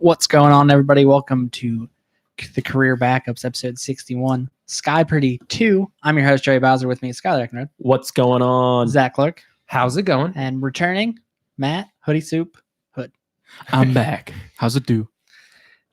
What's going on, everybody? Welcome to the Career Backups, episode 61, Sky-Pardy 2. I'm your host, Joey Bowser. With me is Skylar Ecknard. What's going on? Zach Clark. How's it going? And returning, Matt, Hoodie Soup, Hood. I'm back. How's it do?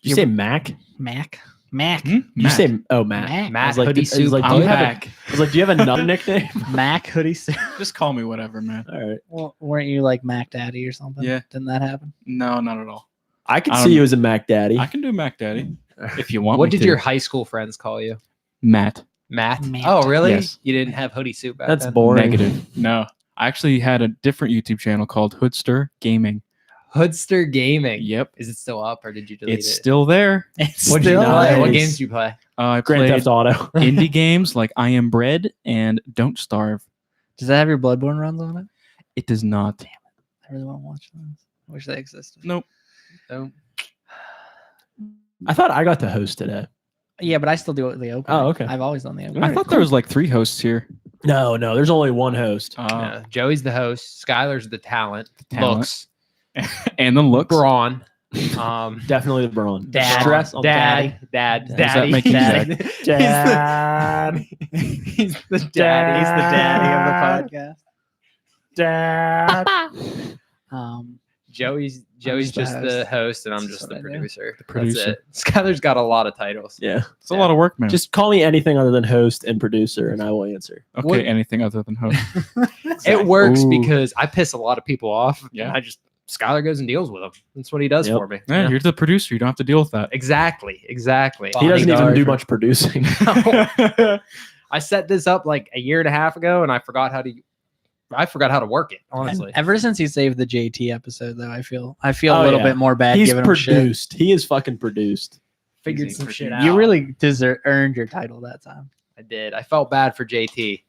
Did you say Mac? Mac. You say Matt. Matt. Matt I was like, Hoodie I was Soup. like, do I'm you have back. I was like, do you have another nickname? Mac Hoodie Soup. Just call me whatever, man. All right. Well, weren't you like Mac Daddy or something? Yeah. Didn't that happen? No, not at all. I could I see don't- you as a Mac Daddy. I can do Mac Daddy if you want What me did to. your high school friends call you? Matt? Matt? Matt. Oh, really? Yes. You didn't have Hoodie Soup back That's then? boring. Negative. No. I actually had a different YouTube channel called Hoodster Gaming. Hoodster Gaming. Yep. Is it still up or did you delete It's it? still there. It's What'd you still play? there. What Nice. games do you play? I Grand played Theft Auto. indie games like I Am Bread and Don't Starve. Does that have your Bloodborne runs on it? It does not. I really want to watch those. I wish they existed. Nope. No. I thought I got to host today. Yeah, but I still do the open. Oh, okay. I've always done the open. I thought there was like 3 hosts here. No, there's only one host. No. Joey's the host. Skylar's the talent. Talent. Looks. And the looks. Braun. Definitely the Braun. Dad. Stress on Dad. Daddy. Does that make you Dad. Dad. He's the Daddy. He's the daddy. daddy of the podcast. Dad. Joey's just the just the host. host and I'm That's just what the I do. producer. The producer. That's it. Skylar's got a lot of titles. Yeah. It's a lot of work, man. Just call me anything other than host and producer, and I will answer. okay, what- anything other than host. It works Ooh. because I piss a lot of people off. Yeah. And Skylar goes and deals with them. That's what he does Yep. for me. Yeah, you're the producer. You don't have to deal with that. Exactly. He doesn't even Bodyguard. do much producing. I set this up like a year and a half ago and I forgot how to work it, honestly. Ever since you saved the JT episode, though, I feel Oh, a little yeah. bit more bad He's giving him shit. produced. He is fucking produced. Figured Easy some for shit you. out. You really earned your title that time. I did. I felt bad for JT.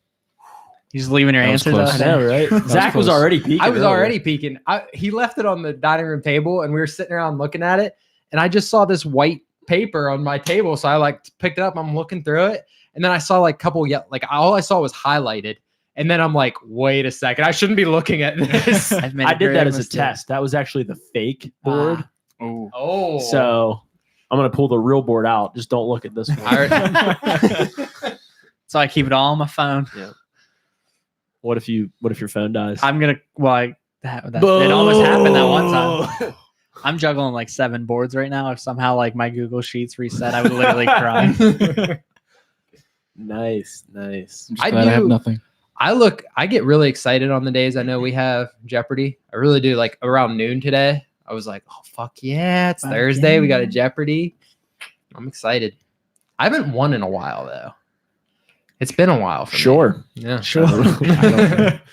He's leaving your That was answers close. out I there. know, right? was Zach was close. already peeking. I was earlier. already peeking. He left it on the dining room table and we were sitting around looking at it. And I just saw this white paper on my table. So I picked it up. I'm looking through it. And then I saw all I saw was highlighted. And then I'm like, wait a second. I shouldn't be looking at this. I've made I a did that grave as a mistake. test. That was actually the fake board. Oh. Oh. So I'm gonna pull the real board out. Just don't look at this one. So I keep it all on my phone. What if your phone dies? I'm gonna. Well, it almost happened that one time. I'm juggling like 7 boards right now. If somehow like my Google Sheets reset, I would literally cry. Nice. I'm just I glad I have do- nothing. I get really excited on the days I know we have Jeopardy. I really do. Like around noon today, I was like, oh, fuck yeah. It's Fuck Thursday. We got a yeah. Jeopardy. I'm excited. I haven't won in a while, though. It's been a while for me. Sure. Yeah. Sure.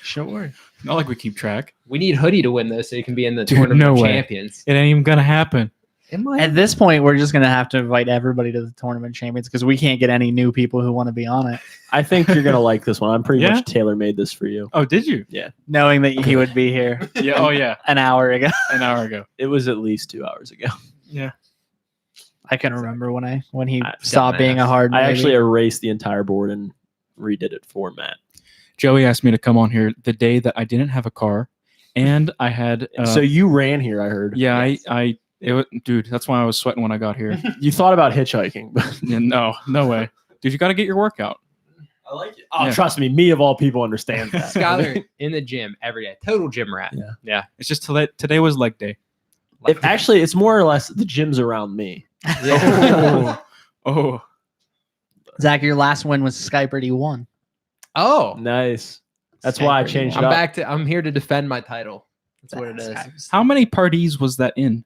Sure. Not like we keep track. We need Hoodie to win this so he can be in the Dude, Tournament no of way. Champions. It ain't even gonna happen. It might. At this point, we're just gonna have to invite everybody to the tournament champions because we can't get any new people who want to be on it. I think you're gonna like this one. I'm pretty Yeah? much tailor-made this for you. Oh, did you? Knowing that he would be here Yeah. Oh, yeah. an hour ago. An hour ago. It was at least 2 hours ago. Yeah. I can remember when he I- stopped being a dumbass. hard. I movie. actually erased the entire board and redid it for Matt. Joey asked me to come on here the day that I didn't have a car, and I had. So you ran here, I heard. yeah, Yes. dude, that's why I was sweating when I got here. You thought about hitchhiking, but Yeah, no way, dude. You got to get your workout. I like it. Oh, Yeah. trust me, me of all people understands that. Skylar in the gym every day. Total gym rat. Yeah. It's just today was leg day. If actually, it's more or less the gym's around me. Yeah. Oh, Zach, your last win was Sky-Pardy 1. Oh. Nice. That's why I Sky-Pardy changed it one. up. I'm here to defend my title. That's what it is. how many parties was that in?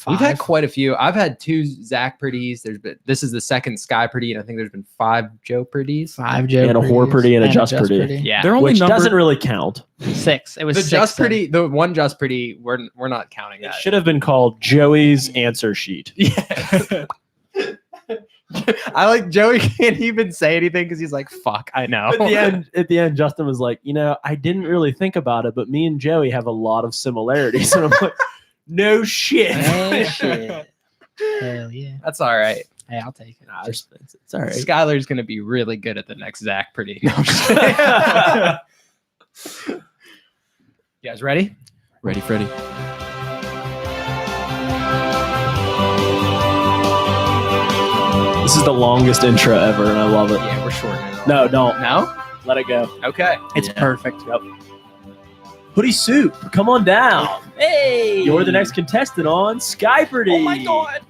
We've had quite a few. I've had 2 Zach Purdy's. This is the second Sky Purdy, and I think there's been 5 Joe Purdy's. 5 Joe And a whore Purdy and a Just Purdy. Yeah. They're only Which numbered. doesn't really count. 6. It was The 6 Just then. Purdy, the one Just Purdy, we're not counting It that. should have been called Joey's answer sheet. Yeah. I like Joey can't even say anything because he's like, fuck, I know. At the end, Justin was like, I didn't really think about it, but me and Joey have a lot of similarities. And I'm like, no shit. Oh, shit. Hell yeah. That's all right. Hey, I'll take it. Nah, it's all right. Skylar's going to be really good at the next Zach Purdy. No, I'm just kidding. You guys ready? Ready, Freddy. is the longest intro ever, and I love it. Yeah, we're shortening it. No, don't. No? Let it go. Okay. It's Yeah. perfect. Hoodie Soup, come on down. Hey, You're the next contestant on Sky-Pardy. Oh my god.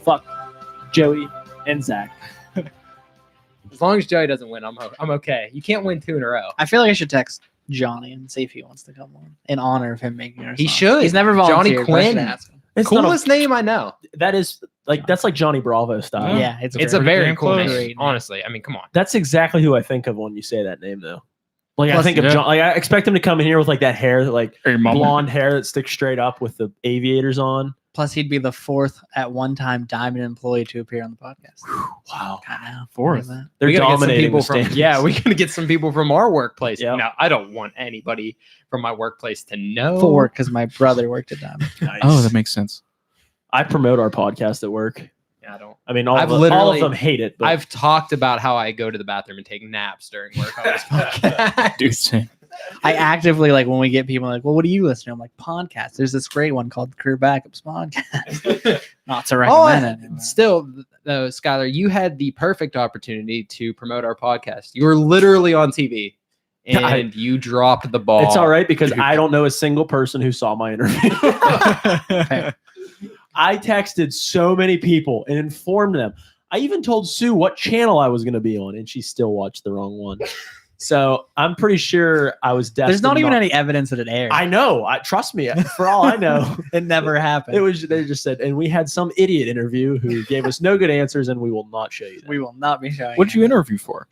Fuck Joey and Zach. As long as Joey doesn't win, I'm okay. You can't win 2 in a row. I feel like I should text Johnny and see if he wants to come on in honor of him making our He song. should. He's never Johnny volunteered. but I should Quinn. ask him. It's not Coolest name I know. that is like that's like Johnny Bravo style. Yeah, it's It's a great. very damn cool close. name. Great name. Honestly, I mean, come on. That's exactly who I think of when you say that name, though. Like I Plus, think of yeah. John. Like I expect him to come in here with like that hair, like Hey, mama. blonde hair that sticks straight up with the aviators on. Plus, he'd be the 4th at one time Diamond employee to appear on the podcast. Wow, I know. 4th. Look at that. they're We gotta get some dominating people the from standings. yeah, we gotta get some people from our workplace. Yep. No, I don't want anybody from my workplace to know. 4 because my brother worked at Diamond. Nice. Oh, that makes sense. I promote our podcast at work. Yeah, I don't. I mean, all I've of literally- them hate it. But I've talked about how I go to the bathroom and take naps during work on this podcast. Dude, same. I actively like when we get people like, well, what do you listen to? I'm like, podcast. There's this great one called Career Backups Podcast. Not to Oh, recommend it. anyway. still, though, Skylar, you had the perfect opportunity to promote our podcast. You were literally on TV, and you dropped the ball. it's all right because I don't know a single person who saw my interview. I texted so many people and informed them. I even told Sue what channel I was going to be on, and she still watched the wrong one. So I'm pretty sure I was destined. There's not even any evidence that it aired. I know. Trust me. For all I know, it never happened. it was. They just said, and we had some idiot interview who gave us no good answers, and we will not show you that. we will not be showing. What'd it. you interview for?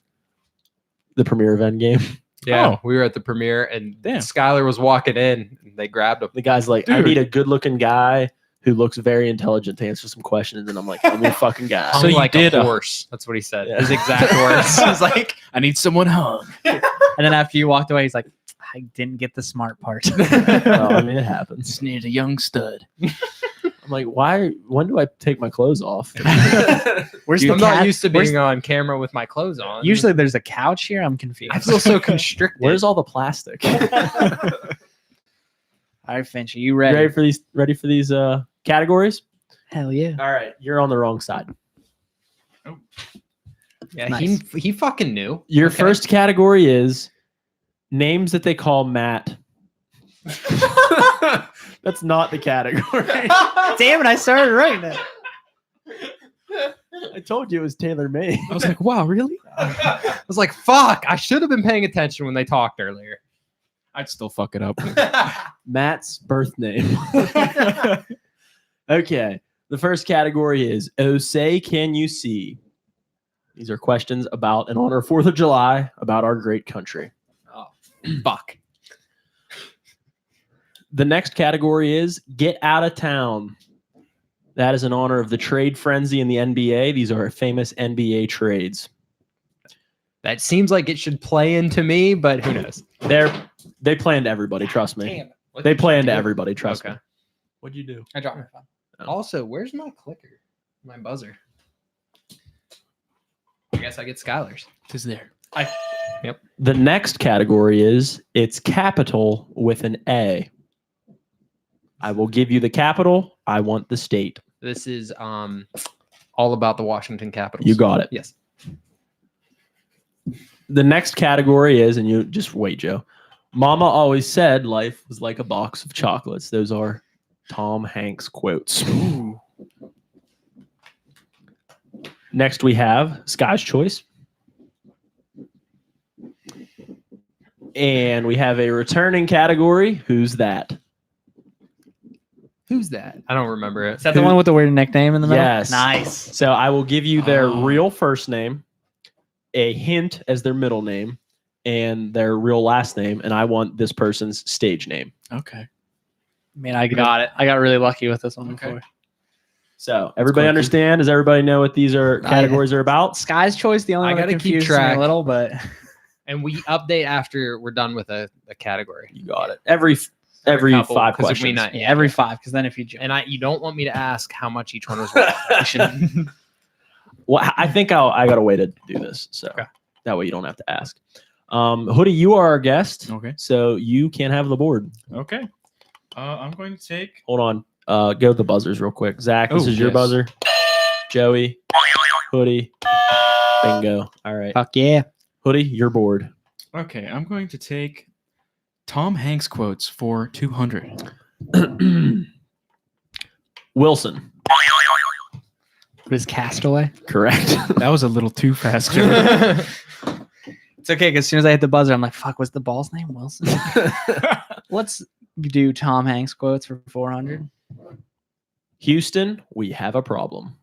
The premiere event game. Yeah, Oh. we were at the premiere, and Damn. Skylar was walking in, and they grabbed him. The guy's like, I Dude. need a good-looking guy who looks very intelligent to answer some questions, and I'm like, I'm your fucking guy. So Hung you like did a a- horse. That's what he said. Yeah. His exact words. He was like, I need someone hung. And then after you walked away, he's like, I didn't get the smart part. Well, I mean, it happens. Just needed a young stud. I'm like, why? When do I take my clothes off? Where's I'm the not cat? used to Where's- being on camera with my clothes on. Usually there's a couch here. I'm confused. I feel so constricted. Where's all the plastic? All right, Finch, are you You ready? ready for these? Ready for these categories? Hell yeah. All right, you're on the wrong side. Yeah, Nice. he fucking knew. Your Okay. first category is names that they call Matt. That's not the category. Damn it, I started writing it. I told you it was tailor made. I was like, wow, really? I was like, fuck, I should have been paying attention when they talked earlier. I'd still fuck it up. Matt's birth name. Okay. The first category is Oh Say Can You See? These are questions about in honor of 4th of July, about our great country. Oh, fuck. The next category is Get Out of Town. That is in honor of the trade frenzy in the NBA. These are famous NBA trades. That seems like it should play into me, but who knows? They play into everybody, trust me. Damn it. They play into everybody, trust Okay. me. What'd you do? I dropped my phone. Also, where's my clicker? My buzzer. I guess I get Skylar's. It's there. The next category is It's capital with an A. I will give you the capital. I want the state. This is all about the Washington Capitals. You got it. Yes. The next category is, and you just wait, Joe. Mama always said life was like a box of chocolates. Those are Tom Hanks quotes. Next, we have Sky's Choice. And we have a returning category. Who's that? Who's that? I don't remember it. Is that the one with the weird nickname in the middle? Yes. Nice. So I will give you their Oh. real first name, a hint as their middle name, and their real last name. And I want this person's stage name. Okay. I mean, I got it. I got really lucky with this one Okay. before. So everybody quirky. understand? Does everybody know what these are categories are about? Sky's Choice, the only I one that gotta keep confused me track. a little, but And we update after we're done with a category. You got it. Every couple, 5 'cause if questions. we not- yeah, every 5, because then if you jump, And you don't want me to ask how much each one was worth. You should. Well, I think I got a way to do this, so Okay. that way you don't have to ask. Hoodie, you are our guest, Okay. so you can have the board. Okay. I'm going to take. Hold on. Go to the buzzers real quick. Zach, this Oh, is your yes. buzzer. Joey, Hoodie, bingo. All right. Fuck yeah. Hoodie, you're bored. Okay, I'm going to take Tom Hanks quotes for 200. Wilson, What is Castaway? correct. That was a little too fast, Joey. It's okay, because as soon as I hit the buzzer, I'm like, fuck, what's the ball's name? Wilson. Let's do Tom Hanks quotes for 400. Houston, we have a problem.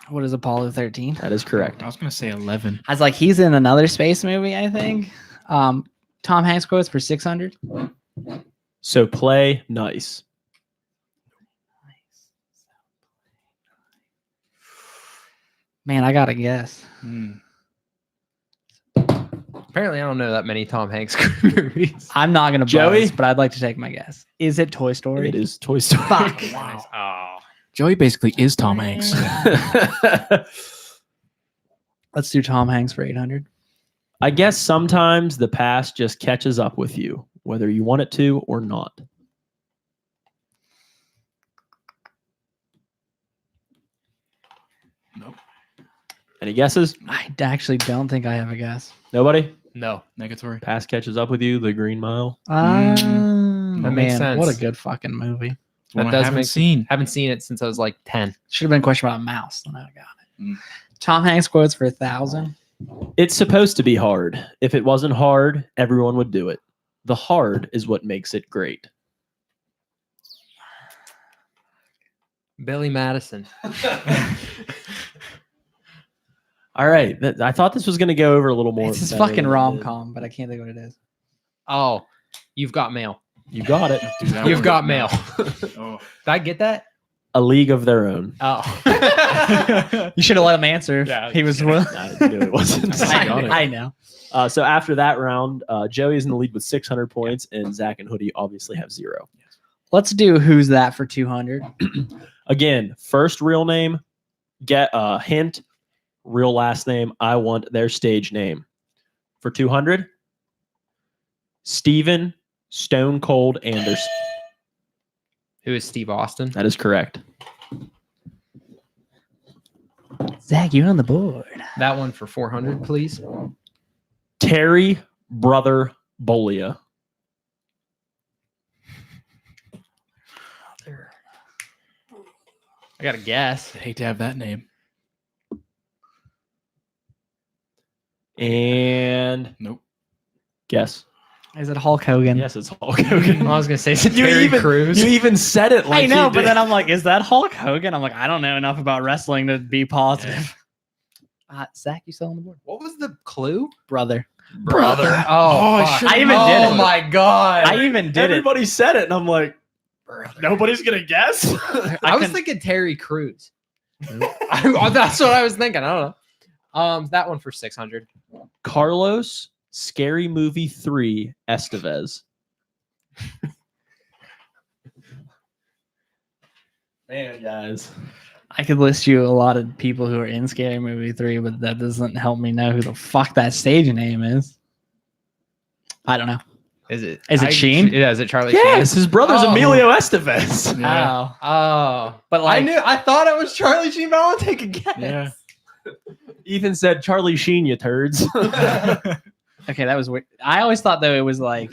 What is Apollo 13? That is correct. I was going to say 11. I was like, he's in another space movie, I think. Tom Hanks quotes for 600. So play nice. Man, I gotta guess. Apparently, I don't know that many Tom Hanks movies. I'm not gonna Joey? buzz, but I'd like to take my guess. Is it Toy Story? It is Toy Story. Fuck. Oh. Joey basically is Tom Hanks. Let's do Tom Hanks for 800. I guess sometimes the past just catches up with you, whether you want it to or not. Nope. Any guesses? I actually don't think I have a guess. Nobody? No. Negatory. Past catches up with you, The Green Mile. That makes sense. What a good fucking movie. One That I does haven't make seen. Haven't seen it since I was like 10. Should have been a question about a mouse. Then I got it. Mm. Tom Hanks quotes for 1,000. It's supposed to be hard. If it wasn't hard, everyone would do it. The hard is what makes it great. Billy Madison. All right. I thought this was going to go over a little more. It's his better fucking than it rom did. com, but I can't think what it is. Oh, You've Got Mail. You got it. Do that You've one. Got Mail. Oh. Did I get that? A League of Their Own. Oh. You should have let him answer. Yeah, He was. I knew it wasn't. I know. So after that round, Joey is in the lead with 600 points, and Zach and Hoodie obviously have 0. Let's do Who's That for 200. Again, first real name, get a hint, real last name. I want their stage name. For 200, Steven Stone Cold Anderson. Who is Steve Austin? That is correct. Zach, you on the board. That one for 400, please. Terry Brother Bolia. I got to guess. I'd hate to have that name. And Nope. guess. Is it Hulk Hogan? Yes, it's Hulk Hogan. I was going to say, is it You Terry even- Crews? You even said it like I know, you but did. then I'm like, is that Hulk Hogan? I'm like, I don't know enough about wrestling to be positive. Zach, you still on the board? What was the clue? Brother. Brother. Oh, Oh, I fuck. should've I even did Oh it. my God. I even did Everybody said it, and I'm like, Brother. nobody's gonna guess. it. I was couldn't- thinking Terry Crews. That's what I was thinking. I don't know. That one for 600. Carlos Scary Movie 3 Estevez. Man, guys. I could list you a lot of people who are in Scary Movie 3, but that doesn't help me know who the fuck that stage name is. I don't know. Is it Sheen? Yeah, is it Charlie Yes, his brother's Oh. Emilio Estevez. Yeah. Oh. Sheen? Oh. But like, I thought it was Charlie Sheen, but I want to take a guess. Yeah. Ethan said, Charlie Sheen, you turds. okay, that was weird. I always thought though it was like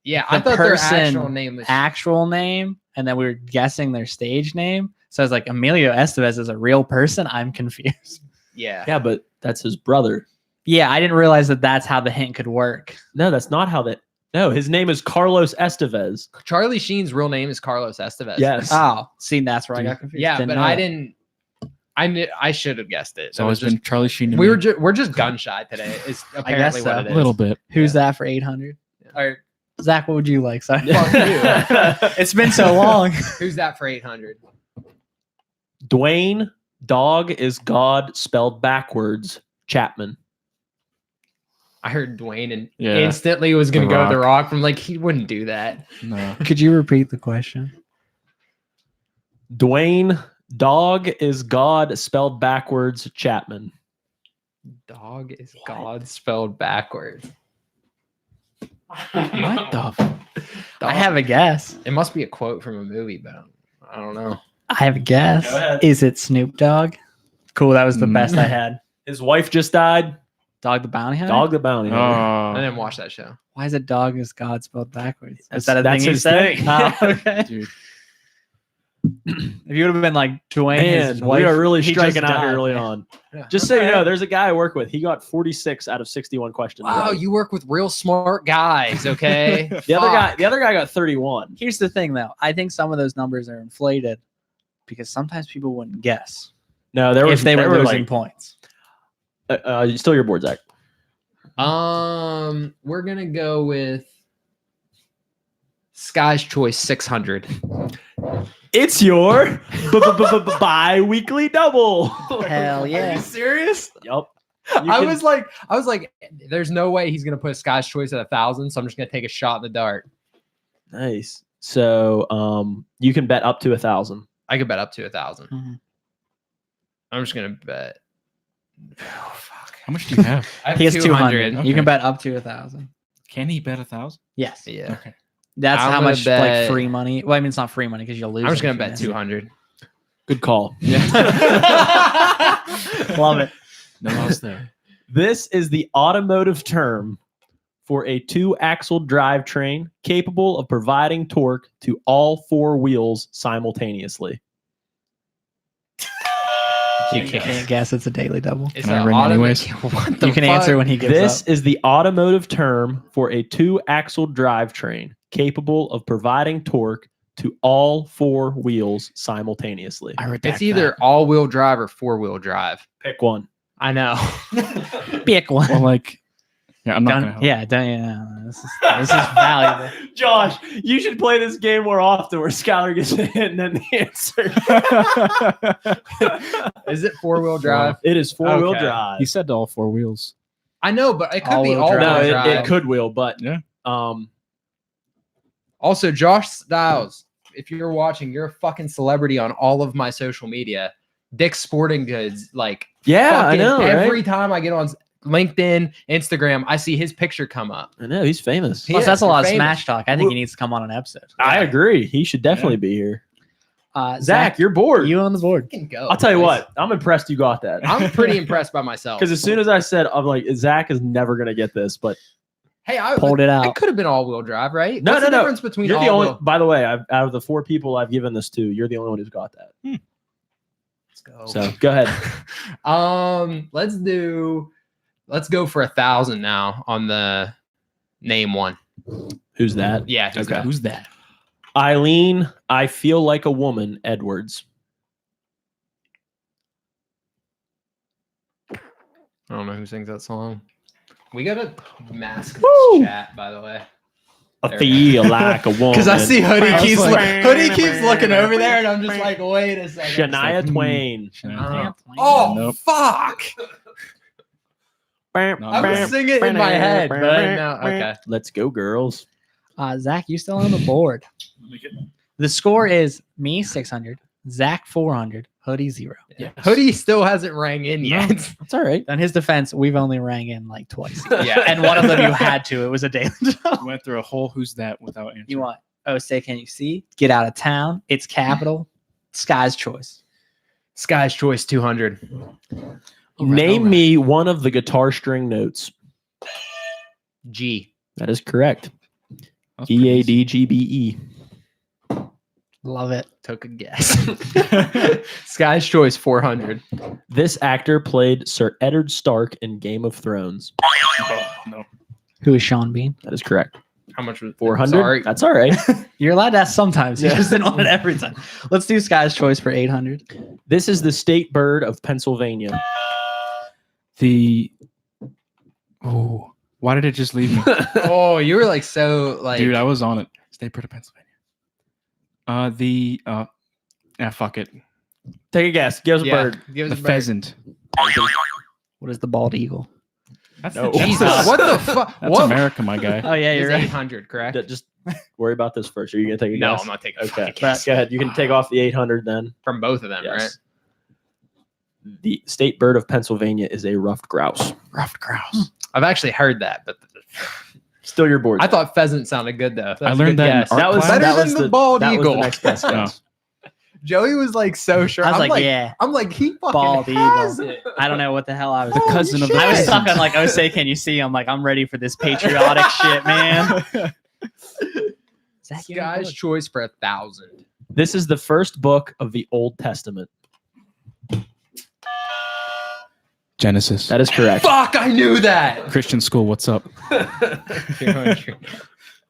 Yeah, I The thought their person actual name was actual name, and then we were guessing their stage name. So I was like, Emilio Estevez is a real person. I'm confused. Yeah. Yeah, but that's his brother. Yeah, I didn't realize that that's how the hint could work. No, that's not how that. No, his name is Carlos Estevez. Charlie Sheen's real name is Carlos Estevez. Yes. Oh, see, that's where I got confused. Yeah, but know I it. didn't. I should have guessed it. It's always been Charlie Sheen. to We me. were we're just gun shy today. Is apparently so. what it a is. little bit. Who's that for 800? Or Zach, what would you like? Sorry. Fuck you. It's been so long. Who's that for 800? Dwayne, dog is God spelled backwards, Chapman. I heard Dwayne and Yeah. instantly was going The to go with The Rock. Rock. I'm like, he wouldn't do that. No. Could you repeat the question? Dwayne, dog is God spelled backwards, Chapman. Dog is God spelled backwards. What the? I have a guess. It must be a quote from a movie, but I don't know. I have a guess. Go ahead. Is it Snoop Dogg? Cool. That was the best I had. His wife just died. Dog the Bounty Hunter. Dog the bounty hunter. I Oh, didn't watch that show. Why is it dog is God spelled backwards? That's- Is that a that's thing you his said? thing. Oh, okay. dude. If you would have been like Dwayne, his Man, wife, we are really he striking just out here died. early on. Yeah. Just so you know, there's a guy I work with. He got 46 out of 61 questions. Wow, right. you work with real smart guys, okay? The Fuck. other guy got 31. Here's the thing, though. I think some of those numbers are inflated because sometimes people wouldn't guess No, there was if they were losing like, points. still your board, Zach. We're gonna go with Sky's Choice 600. It's your bi-weekly double. Hell Are yeah. you serious? Yup. I was like, there's no way he's gonna put Sky's Choice at 1,000, so I'm just gonna take a shot in the dark. Nice. So you can bet up to 1,000. I could bet up to 1,000. Mhm. I'm just gonna bet. Oh, fuck. How much do you have? I have He has 200. Okay. You can bet up to 1,000. Can he bet 1,000? Yes. Yeah. Okay. That's I'm how gonna much bet- like free money. Well, I mean, it's not free money because you'll lose. I'm just it gonna if you bet miss. 200. Good call. Love it. No loss there. This is the automotive term for a 2-axle drivetrain capable of providing torque to all 4 wheels simultaneously. You Can't guess. It's a daily double. It's Can I an ring automatic- anyways? What the You can fuck? answer when he gives This up. is the automotive term for a 2-axle drivetrain capable of providing torque to all 4 wheels simultaneously. I redact It's either all-wheel drive or four-wheel drive. Pick one. I know. Pick one. that. Well, like, yeah, I'm not Don't, gonna. Help. yeah, don't, yeah. This is valuable. Josh, you should play this game more often where Skylar gets a hit and then the answer. Is it four-wheel drive? It is 4-wheel Okay. drive. He said all 4 wheels. I know, but it could be All-wheel all-wheel drive. No, drive. it could wheel, but Yeah. Also, Josh Styles, if you're watching, you're a fucking celebrity on all of my social media. Dick's Sporting Goods, like yeah, I fucking know. every Right? time I get on LinkedIn, Instagram, I see his picture come up. I know he's famous. He Plus, is. that's a lot of You're famous. smash talk. I think he needs to come on an episode. I agree. He should definitely be here. Zach, you're bored. you on the board. Fucking go. I'll tell you boys. what. I'm impressed you got that. I'm pretty impressed by myself. Because as soon as I said, I'm like, Zach is never gonna get this. But Hey, I Pulled it It out. could have been all-wheel drive, right? No, What's no, the no. difference between you're the only. all-wheel? By the way, out of the 4 people I've given this to, you're the only one who's got that. Let's go. So go ahead. Let's go for 1,000 now on the name one. Who's that? Yeah, who's Okay. that? Who's that? Eileen, I feel like a woman. Edwards. I don't know who sings that song. We got a mask this Woo! chat, by the way. I There we feel like a woman. Because I see Hoodie I was keeps like, Hoodie keeps looking over there, and I'm just like, wait a second. Shania Twain. Oh Nope. fuck! I was singing it in my head, but no. Okay. Let's go, girls. Zach, you still on the board. The score is me 600, Zach 400, Hoodie 0. Yeah. Hoodie still hasn't rang in yet. That's all right. On his defense, we've only rang in like twice. Yeah. And one of them you had to. It was a daily job. Went through a whole who's that without answering. You want, oh, say, can you see? Get out of town. It's capital. Sky's choice. Sky's Choice 200. Name me one of the guitar string notes. G. That is correct. That was pretty easy. EADGBE. Love it. Took a guess. Sky's Choice 400. This actor played Sir Eddard Stark in Game of Thrones. Oh, no. Who is Sean Bean? That is correct. How much was 400. Sorry. That's all right. You're allowed to ask sometimes. You Yeah. just didn't want it every time. Let's do Sky's choice for 800. This is the state bird of Pennsylvania. The. Oh, why did it just leave me? Oh, you were like so like Dude, I was on it. State bird of Pennsylvania. Fuck it. Take a guess. Give us a yeah, bird. give us The a bird. pheasant. What is the bald eagle? That's No. Jesus, what the fuck? That's What? America, my guy. Oh, yeah, It's you're right. 800, correct? Just worry about this first. Are you going to take a No, guess? I'm not taking a Okay. fucking guess. Go ahead. You can take off the 800 then. From both of them, Yes. The state bird of Pennsylvania is a ruffed grouse. Ruffed grouse. right? I've actually heard that, but Still your board. I thought pheasant sounded good though. That's I a learned good that in guess. art that was class. Better that was than the bald that eagle. Was the next best guess. Joey was like so sure. I was I'm like, yeah, I'm like, he fucking bald has eagle. it. I don't know what the hell I was. The cousin of the I was pheasant. stuck on like Osei, can you see? I'm like, I'm ready for this patriotic shit, man. Zach, you know Guy's what? choice for 1,000. This is the first book of the Old Testament. Genesis. That is correct. Fuck, I knew that. Christian school. What's up? 200.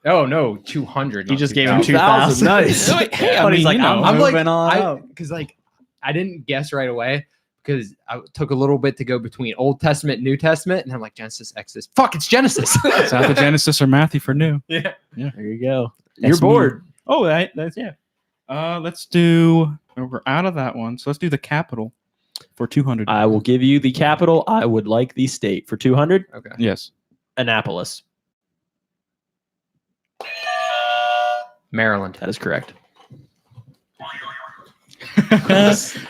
Oh no, 200. You not just gave him 2,000. 2,000. Nice. Hey, I But he's mean, like, you know. I'm like, moving on up. because like I didn't guess right away because I took a little bit to go between Old Testament, New Testament, and I'm like Genesis, Exodus. Fuck, it's Genesis. It's out the Genesis or Matthew for new. Yeah. There you go. That's You're bored. me. Oh, that's yeah. Let's do. We're out of that one, so let's do the capital for 200. I will give you the capital. I would like the state for 200. Okay. Yes. Annapolis. Maryland. That is correct.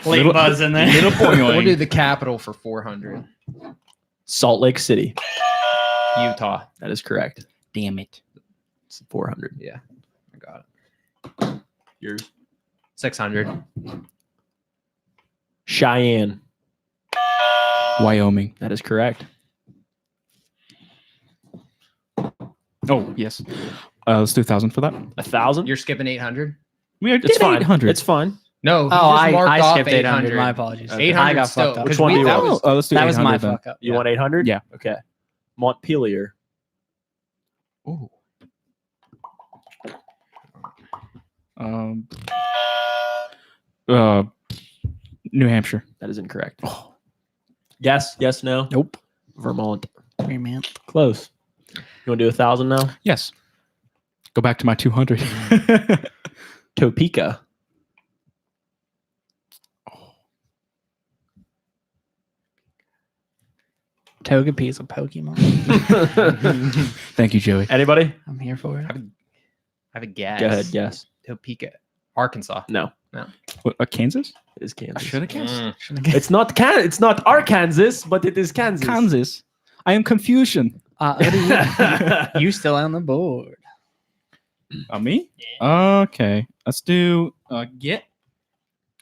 Late buzz in there. Little We'll do boing. the capital for 400. Salt Lake City. Utah. That is correct. Damn it. It's 400. Yeah, I got it. Yours. 600. Cheyenne. Wyoming. That is correct. Oh yes. Let's do 1,000 for that. 1,000. You're skipping 800. We are It's fine. 800. It's fine. No. he Oh, just I marked off skipped 800. My apologies. Okay. 800 I got still, fucked up. 'cause Which one do you that want? was let's do That was 800 my then. fuck up. You want 800? Yeah. Okay. Montpelier. Ooh. Um. New Hampshire. That is incorrect. Yes. Yes. No. Nope. Vermont. Hey, man. Close. You want to do 1,000 now? Yes. Go back to my 200. Topeka. Togepi's a Pokemon. Thank you, Joey. Anybody? I'm here for it. I have a guess. Go ahead. Yes. Topeka. Arkansas. No. What, Kansas? It is I Kansas. should have guessed. It's not It's not Arkansas, but it is Kansas. Kansas. I am confusion. You still on the board. Me? Okay. Let's do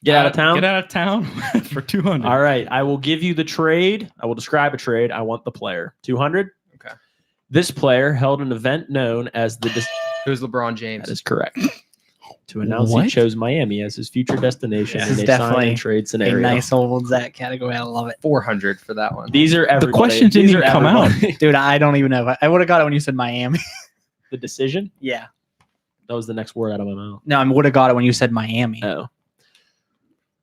Get out of town. Get out of town for 200. All right. I will give you the trade. I will describe a trade. I want the player. 200. Okay. This player held an event known as the. Who's LeBron James? That is correct. To announce he What? chose Miami as his future destination This in is a sign definitely and trade A scenario. nice old Zach category. I love it. 400 for that one. These are everybody. question didn't These are even come everybody. Dude, I don't even know. I would have got it when you said Miami. The decision. Yeah. That was the next word out of my mouth. No, I would have got it when you said Miami. Oh.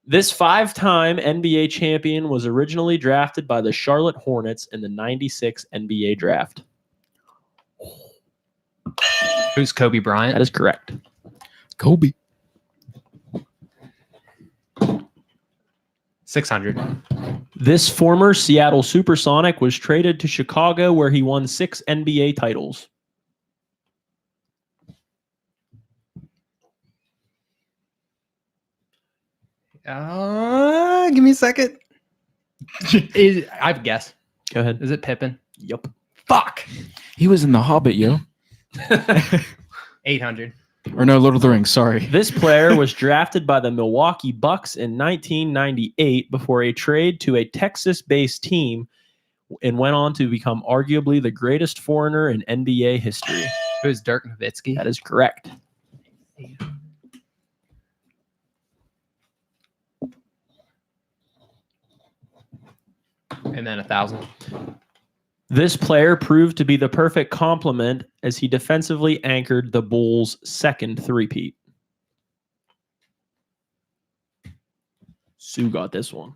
This 5-time NBA champion was originally drafted by the Charlotte Hornets in the 96 NBA draft. Who's Kobe Bryant? That is correct. Kobe. 600. This former Seattle Supersonic was traded to Chicago where he won 6 NBA titles. Give me a second. I've guessed. Go ahead. Is it Pippen? Yup. Fuck. He was in The Hobbit, yo. 800. Or no, Lord of the Rings. Sorry. This player was drafted by the Milwaukee Bucks in 1998 before a trade to a Texas-based team and went on to become arguably the greatest foreigner in NBA history. Who's Dirk Nowitzki? That is correct. And then 1,000. This player proved to be the perfect complement as he defensively anchored the Bulls' second three-peat. Sue got this one.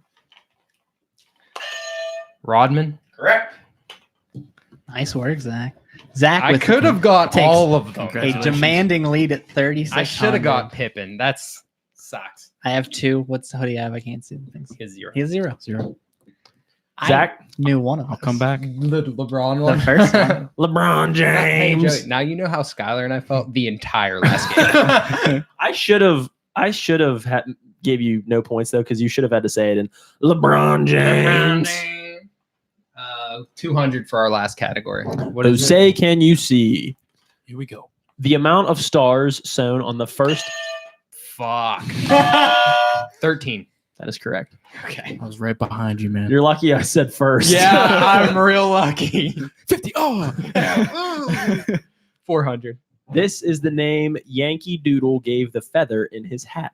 Rodman? Correct. Nice work, Zach. Zach, I with could have got takes all of them. a demanding lead at 36. I should have got Pippen. That's sucks. I have 2. What's what do you have? I can't see the things. He has 0. He has 0. Zach? I knew one of I'll us. come back. The LeBron one. The first one. LeBron Hey, James. Joey, now you know how Skylar and I felt the entire last game. I should have had gave you no points though because you should have had to say it in LeBron James. 200 for our last category. What is it? Jose, can you see Here we go. the amount of stars sewn on the first? Fuck. 13. That is correct. Okay. I was right behind you, man. You're lucky I said first. Yeah, I'm real lucky. 50. Oh, 400. This is the name Yankee Doodle gave the feather in his hat.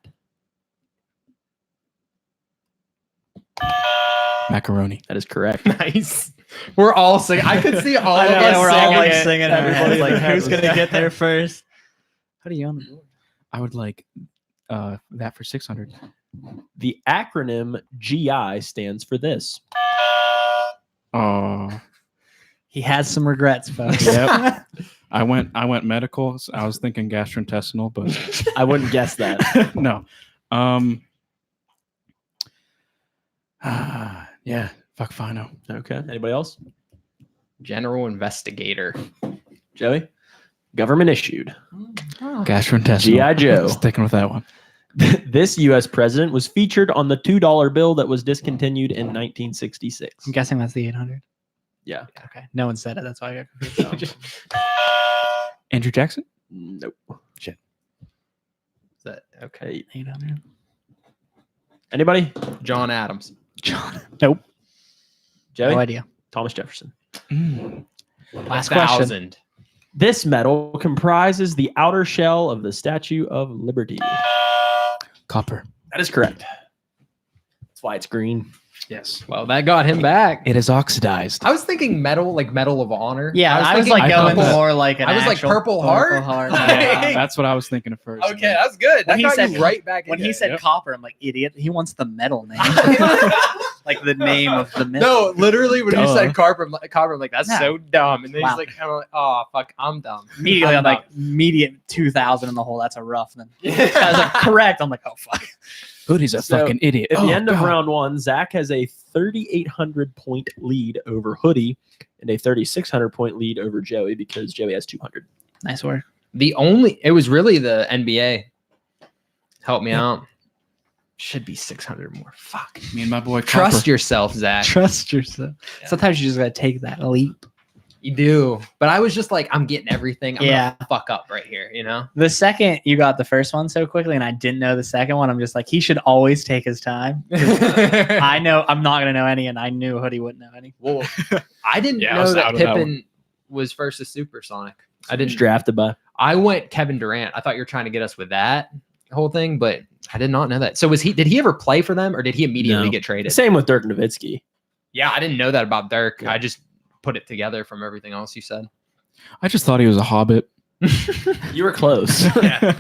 macaroni. That is correct. Nice. We're all singing. I could see all of Yeah, us we're all like singing. singing in our Everybody heads, in like their head who's was gonna like- get there first? How do you on the board? I would like that for 600. The acronym GI stands for this. Oh, He has some regrets, folks. Yep. I went medical. So I was thinking gastrointestinal, but I wouldn't guess that. no. Yeah. Fuck Fino. Okay. Anybody else? General investigator. Joey? Government issued. Gastrointestinal. G.I. Joe. Sticking with that one. This U.S. president was featured on the $2 bill that was discontinued in 1966. I'm guessing that's the 800. Yeah. Okay. No one said it. That's why I got confused. Andrew Jackson. Nope. Is that okay? Okay. 800. Anybody? John Adams. John. Nope. Joey? No idea. Thomas Jefferson. Last question. 1,000. This metal comprises the outer shell of the Statue of Liberty. Copper. That is correct. That's why it's green. Yes. Well, that got him back. It is oxidized. I was thinking metal, like Medal of Honor. Yeah, I was thinking like going purple. more like an I was like actual Purple Heart? Yeah. That's what I was thinking at first. Okay, that's good. When That he got said you right back. When into he it. said Yep. copper, I'm like, idiot. He wants the metal name. Like the name of the metal. No, literally when you Duh. said copper, I'm like, that's Yeah. so dumb. And then Wow. he's like, I'm like, oh fuck, I'm dumb. Immediately, I'm dumb. like, immediate 2,000 in the hole. That's a rough. Then I was like, correct. I'm like, oh, fuck. Hoodie's a So, fucking idiot. At Oh, the end of God. round one, Zach has a 3,800 point lead over Hoodie and a 3,600 point lead over Joey because Joey has 200. Nice work. It was really the NBA. Help me Yeah. out. Should be 600 more. Fuck. Me and my boy Trust Copper. yourself, Zach. Trust yourself. Yeah. Sometimes you just got to take that leap. You do. But I was just like, I'm getting everything. I'm Yeah. gonna fuck up right here, you know? The second you got the first one so quickly and I didn't know the second one, I'm just like, he should always take his time. I know I'm not going to know any, and I knew Hoodie wouldn't know any. Well, I didn't Yeah, I know was that out of that Pippen was versus Supersonic. I He's didn't. drafted by. I went Kevin Durant. I thought you were trying to get us with that whole thing, but I did not know that. So did he ever play for them or did he immediately No. get traded? Same with Dirk Nowitzki. Yeah, I didn't know that about Dirk. Yeah. I just put it together from everything else you said. I just thought he was a hobbit. You were close. Yeah.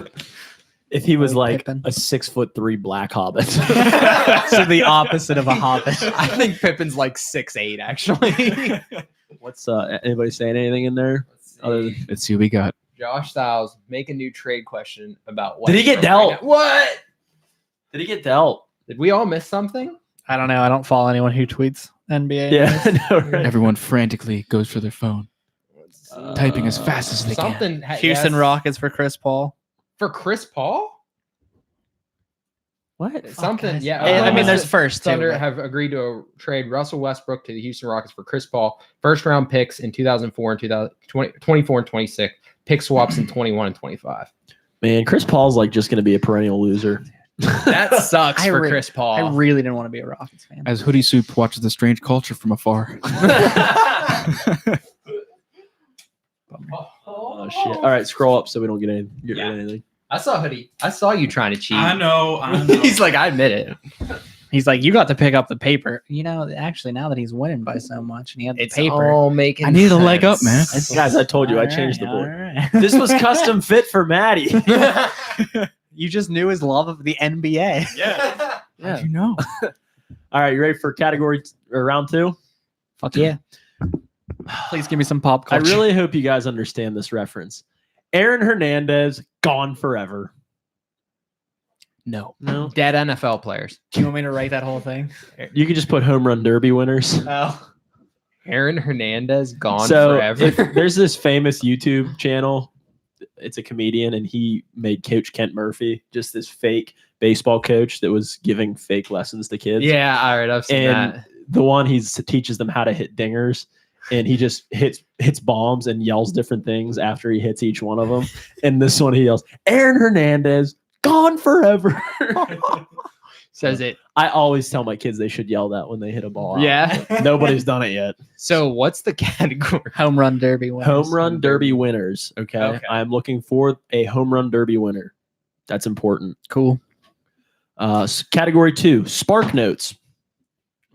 If he was Like like Pippen. a 6'3" black hobbit. So the opposite of a hobbit. I think Pippen's like 6'8", actually. What's anybody saying anything in there? Other than- Let's see what we got. Josh Styles, make a new trade question about what? Did he get dealt? What? Did he get dealt? Did we all miss something? I don't know. I don't follow anyone who tweets NBA. Yeah, I know, right? Everyone frantically goes for their phone, typing as fast as they can. Something. Houston yes. Rockets for Chris Paul. For Chris Paul? What? Something. guys. Yeah. I mean, Oklahoma there's City first two, Thunder but- have agreed to trade Russell Westbrook to the Houston Rockets for Chris Paul. First round picks in 2004 and 2024 and 26. Pick swaps in 21 and 25. Man, Chris Paul's like just going to be a perennial loser. That sucks I for re- Chris Paul. I really didn't want to be a Rockets fan. As Hoodie Soup watches the strange culture from afar. Oh shit! All right, scroll up so we don't get rid of anything. I saw Hoodie. I saw you trying to cheat. know. He's like, I admit it. He's like, you got to pick up the paper. You know, actually, now that he's winning by so much and he had the It's paper. all making I needed a leg up, man. sense. Guys, I told you I All changed the right, board. all right. This was custom fit for Maddie. You just knew his love of the NBA. Yeah. How'd you know? All right, you ready for category or round two? Fuck yeah. Please give me some pop I culture. really hope you guys understand this reference. Aaron Hernandez gone forever. No. No, Dead NFL players. Do you want me to write that whole thing? you could just put home run derby winners. Oh. Aaron Hernandez gone So forever. if there's this famous YouTube channel. It's a comedian, and he made Coach Kent Murphy, just this fake baseball coach that was giving fake lessons to kids. Yeah, all right. I've seen And that. The one he teaches them how to hit dingers, and he just hits bombs and yells different things after he hits each one of them. And this one he yells, "Aaron Hernandez, gone forever." Says it. I always tell my kids they should yell that when they hit a ball. Yeah. Nobody's done it yet. So what's the category? Home run derby winners. Home run derby winners. Okay. I'm looking for a home run derby winner. That's important. Cool. Category 2, Spark Notes.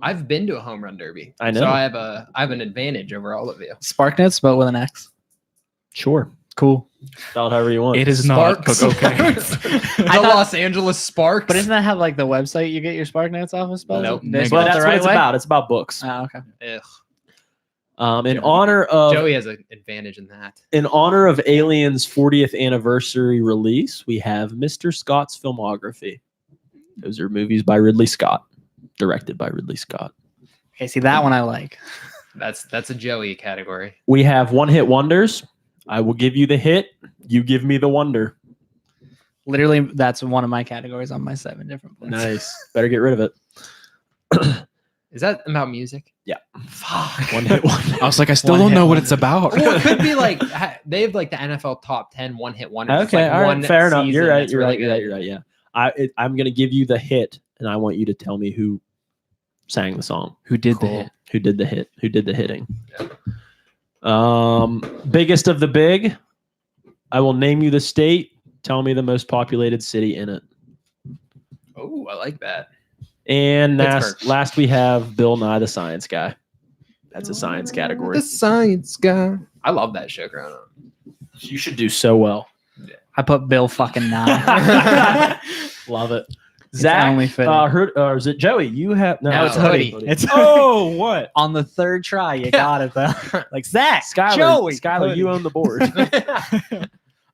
I've been to a home run derby. I know. So I have an advantage over all of you. Spark notes, but with an X. Sure. Cool. Spell it however you want. It is not. Sparks. But okay. The Los Angeles Sparks. But isn't that how like the website you get your Spark notes off of? Spelled? Nope. They Well, spell it that's the what right it's way? about. It's about books. Oh, okay. Ugh. In honor of Joey has an advantage in that. Alien's 40th anniversary release, we have Mr. Scott's filmography. Those are movies by Ridley Scott, directed by Ridley Scott. Okay, see that one I like. That's a Joey category. We have one-hit wonders. I will give you the hit. You give me the wonder. Literally, that's one of my categories on my 7 different points. Nice. Better get rid of it. Is that about music? Yeah. Fuck. One-hit wonder. I was like, I still One don't hit know what wonder. it's about. Well, it could be like they have like the NFL top 10 one-hit wonders. It's Okay, like all right, one fair enough. season You're right. that's You're really right. You're right. good. You're right. Yeah. I'm gonna give you the hit, and I want you to tell me who sang the song, Who did the Cool. hit? who did the hit, who did the hitting. Biggest of the big. I will name you the state. Tell me the most populated city in it. Oh, I like that. And Pittsburgh. last we have Bill Nye the Science Guy. That's a science category. The science guy. I love that show growing up. You should do so well. I put Bill fucking Nye. Love it. It's Zach, only fitting. or is it Joey? You have No, it's Hoodie. It's Oh, what? on the 3rd try. You got it though. Like Zach, Skylar. Joey, Skylar, Hoodie. you own the board.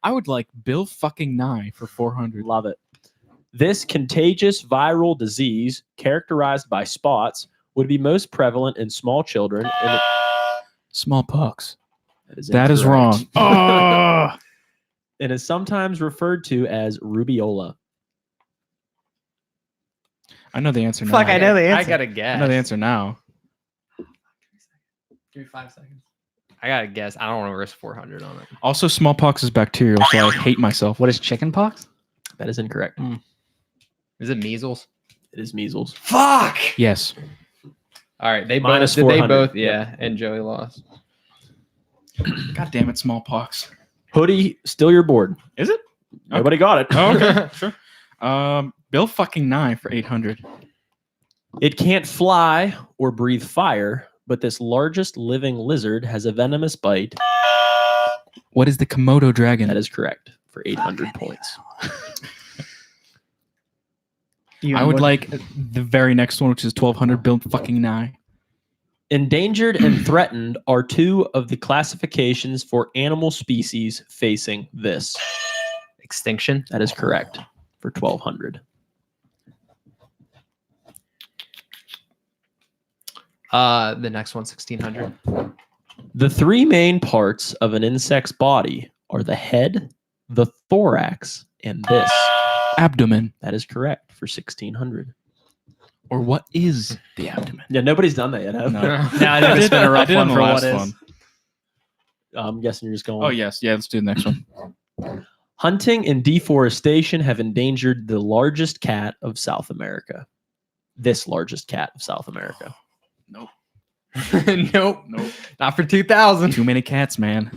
I would like Bill fucking Nye for 400. Love it. This contagious viral disease, characterized by spots, would be most prevalent in small children. And Smallpox. that That is incorrect. wrong. Oh. It is sometimes referred to as rubeola. I know the answer now. Fuck, I know the I answer. gotta I guess. know the answer now. Give me 5 seconds. I gotta guess. I don't want to risk 400 on it. Also, smallpox is bacterial, so I hate myself. What is chicken pox? That is incorrect. Is it measles? It is measles. Fuck. Yes. All right, they Minus both. Did they 400. both? Yeah, and Joey lost. God damn it, smallpox. Hoodie, still your board. Is it? Nobody got it. Oh, okay. Sure. Bill fucking Nye for 800. It can't fly or breathe fire, but this largest living lizard has a venomous bite. What is the Komodo dragon? That is correct for 800 points. I would like the very next one, which is 1200. Bill fucking Nye. Endangered and threatened are 2 of the classifications for animal species facing this. Extinction. That is correct for 1200. The next one, 1600. The 3 main parts of an insect's body are the head, the thorax, and this. Abdomen. That is correct for 1600. Or what is the abdomen? Yeah, nobody's done that yet. Have No. they? No, I think it's been a rough one the for last what is. one. I'm guessing you're just going. Oh, yes. Yeah, let's do the next one. Hunting and deforestation have endangered the largest cat of South America. This largest cat of South America. Nope. Nope. Nope. Not for 2000. Too many cats, man.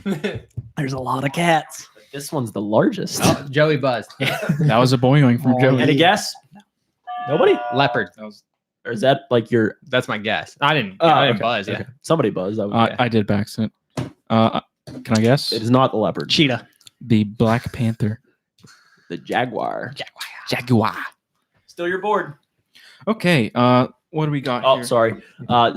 There's a lot of cats. This one's the largest. Oh, Joey buzzed. That was a boing from Oh, Joey. Any guess? Nobody? Leopard. Or is that like your... That's my guess. I didn't okay, buzz. Yeah. okay. Somebody buzzed. I did by accident. Can I guess? It is not the leopard. Cheetah. The Black Panther. The jaguar. Jaguar. Still your board. Okay. What do we got Oh, here? sorry.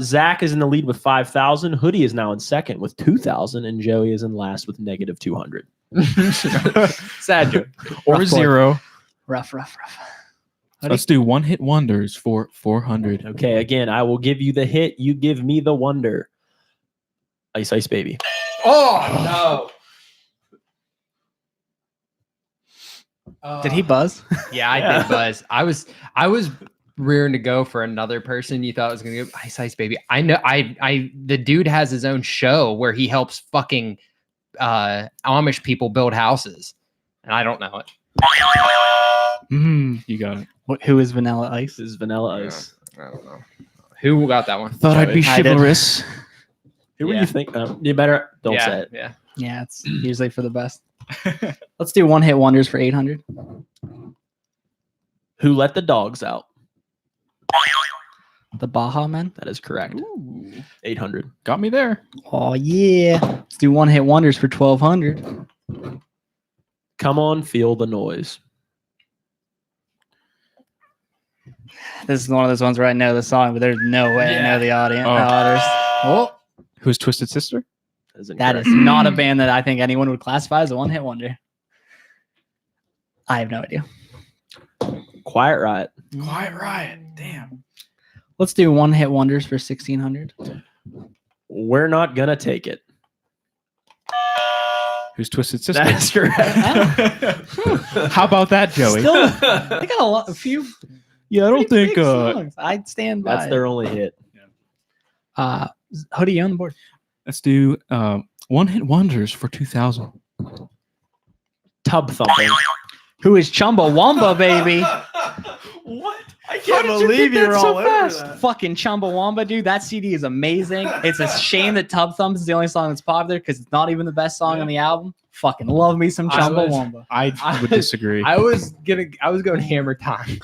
Zach is in the lead with 5,000. Hoodie is now in second with 2,000. And Joey is in last with negative 200. Sad joke. Or Rough 0. Rough. Let's do one-hit wonders for 400. Okay, again, I will give you the hit. You give me the wonder. Ice Ice Baby. Oh no. Did he buzz? Yeah, I Yeah. did buzz. I was rearing to go for another person you thought was gonna go Ice Ice Baby. I know the dude has his own show where he helps fucking Amish people build houses. And I don't know it. You got it. Who is Vanilla Ice? This is Vanilla Ice. I don't know. Who got that one? Thought I'd be I did. chivalrous. Who would Yeah. you think? You better don't yeah, say it. Yeah. Yeah, it's usually for the best. Let's do one hit wonders for 800. Who let the dogs out? The Baja Men. That is correct. 800. Got me there. Oh yeah. Let's do one hit wonders for 1200. Come on, feel the noise. This is one of those ones where I know the song, but there's no way I know the audience. Oh. Oh, Who's Twisted Sister? that is not a band that I think anyone would classify as a one hit wonder. I have no idea. Quiet Riot. Quiet Riot. Damn. Let's do one hit wonders for 1600. We're not gonna take it. Who's Twisted Sister? That is correct. How about that, Joey? Still, I got a few. Yeah, I don't pretty think big songs. I'd stand by. That's their only hit. Hoodie, you on the board? let's do one hit wonders for 2000. Tub thumping. Who is Chumbawamba, baby? What? I How can't did you believe get you're that all so over fast? that. Fucking Chumbawamba, dude. That CD is amazing. It's a shame that Tub Thumps is the only song that's popular because it's not even the best song on the album. Fucking love me some Chumbawamba. I would disagree. I was going Hammer Time.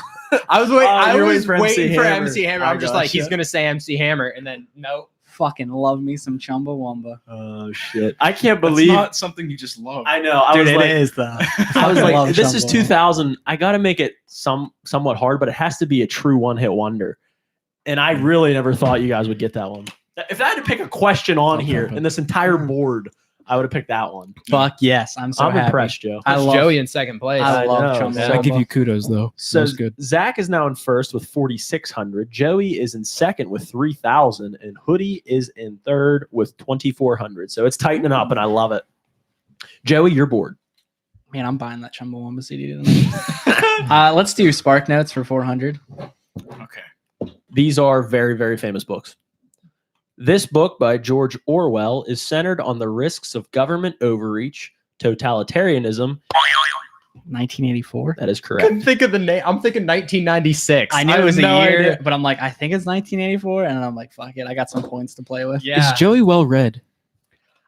I was waiting. I you're was waiting for MC waiting for Hammer. MC Hammer. I I'm just like, gotcha. he's gonna say MC Hammer, and then no. Fucking love me some Chumbawamba. Oh shit! I can't That's believe. not something you just love. I know. I Dude, was it like, is though. I was Fucking like, love this is Chumbawamba. 2000. I got to make it somewhat hard, but it has to be a true one-hit wonder. And I really never thought you guys would get that one. If I had to pick a question on here in this entire board, I would have picked that one. Fuck yes, I'm so I'm happy. impressed, Joe. I It's love Joey in second place. I love know. Chumbawamba. I give you kudos though. So That's good. Zach is now in first with 4,600. Joey is in second with 3,000, and Hoodie is in third with 2,400. So it's tightening up, and I love it. Joey, you're bored. Man, I'm buying that Chumbawamba CD tonight. Let's do Spark Notes for 400. Okay. These are very, very famous books. This book by George Orwell is centered on the risks of government overreach, totalitarianism. 1984. That is Couldn't correct. think of the name. I'm thinking 1996. I knew it was have a no year, idea. but I'm like, I think it's 1984, and I'm like, fuck it, I got some points to play with. Yeah, Is Joey well read?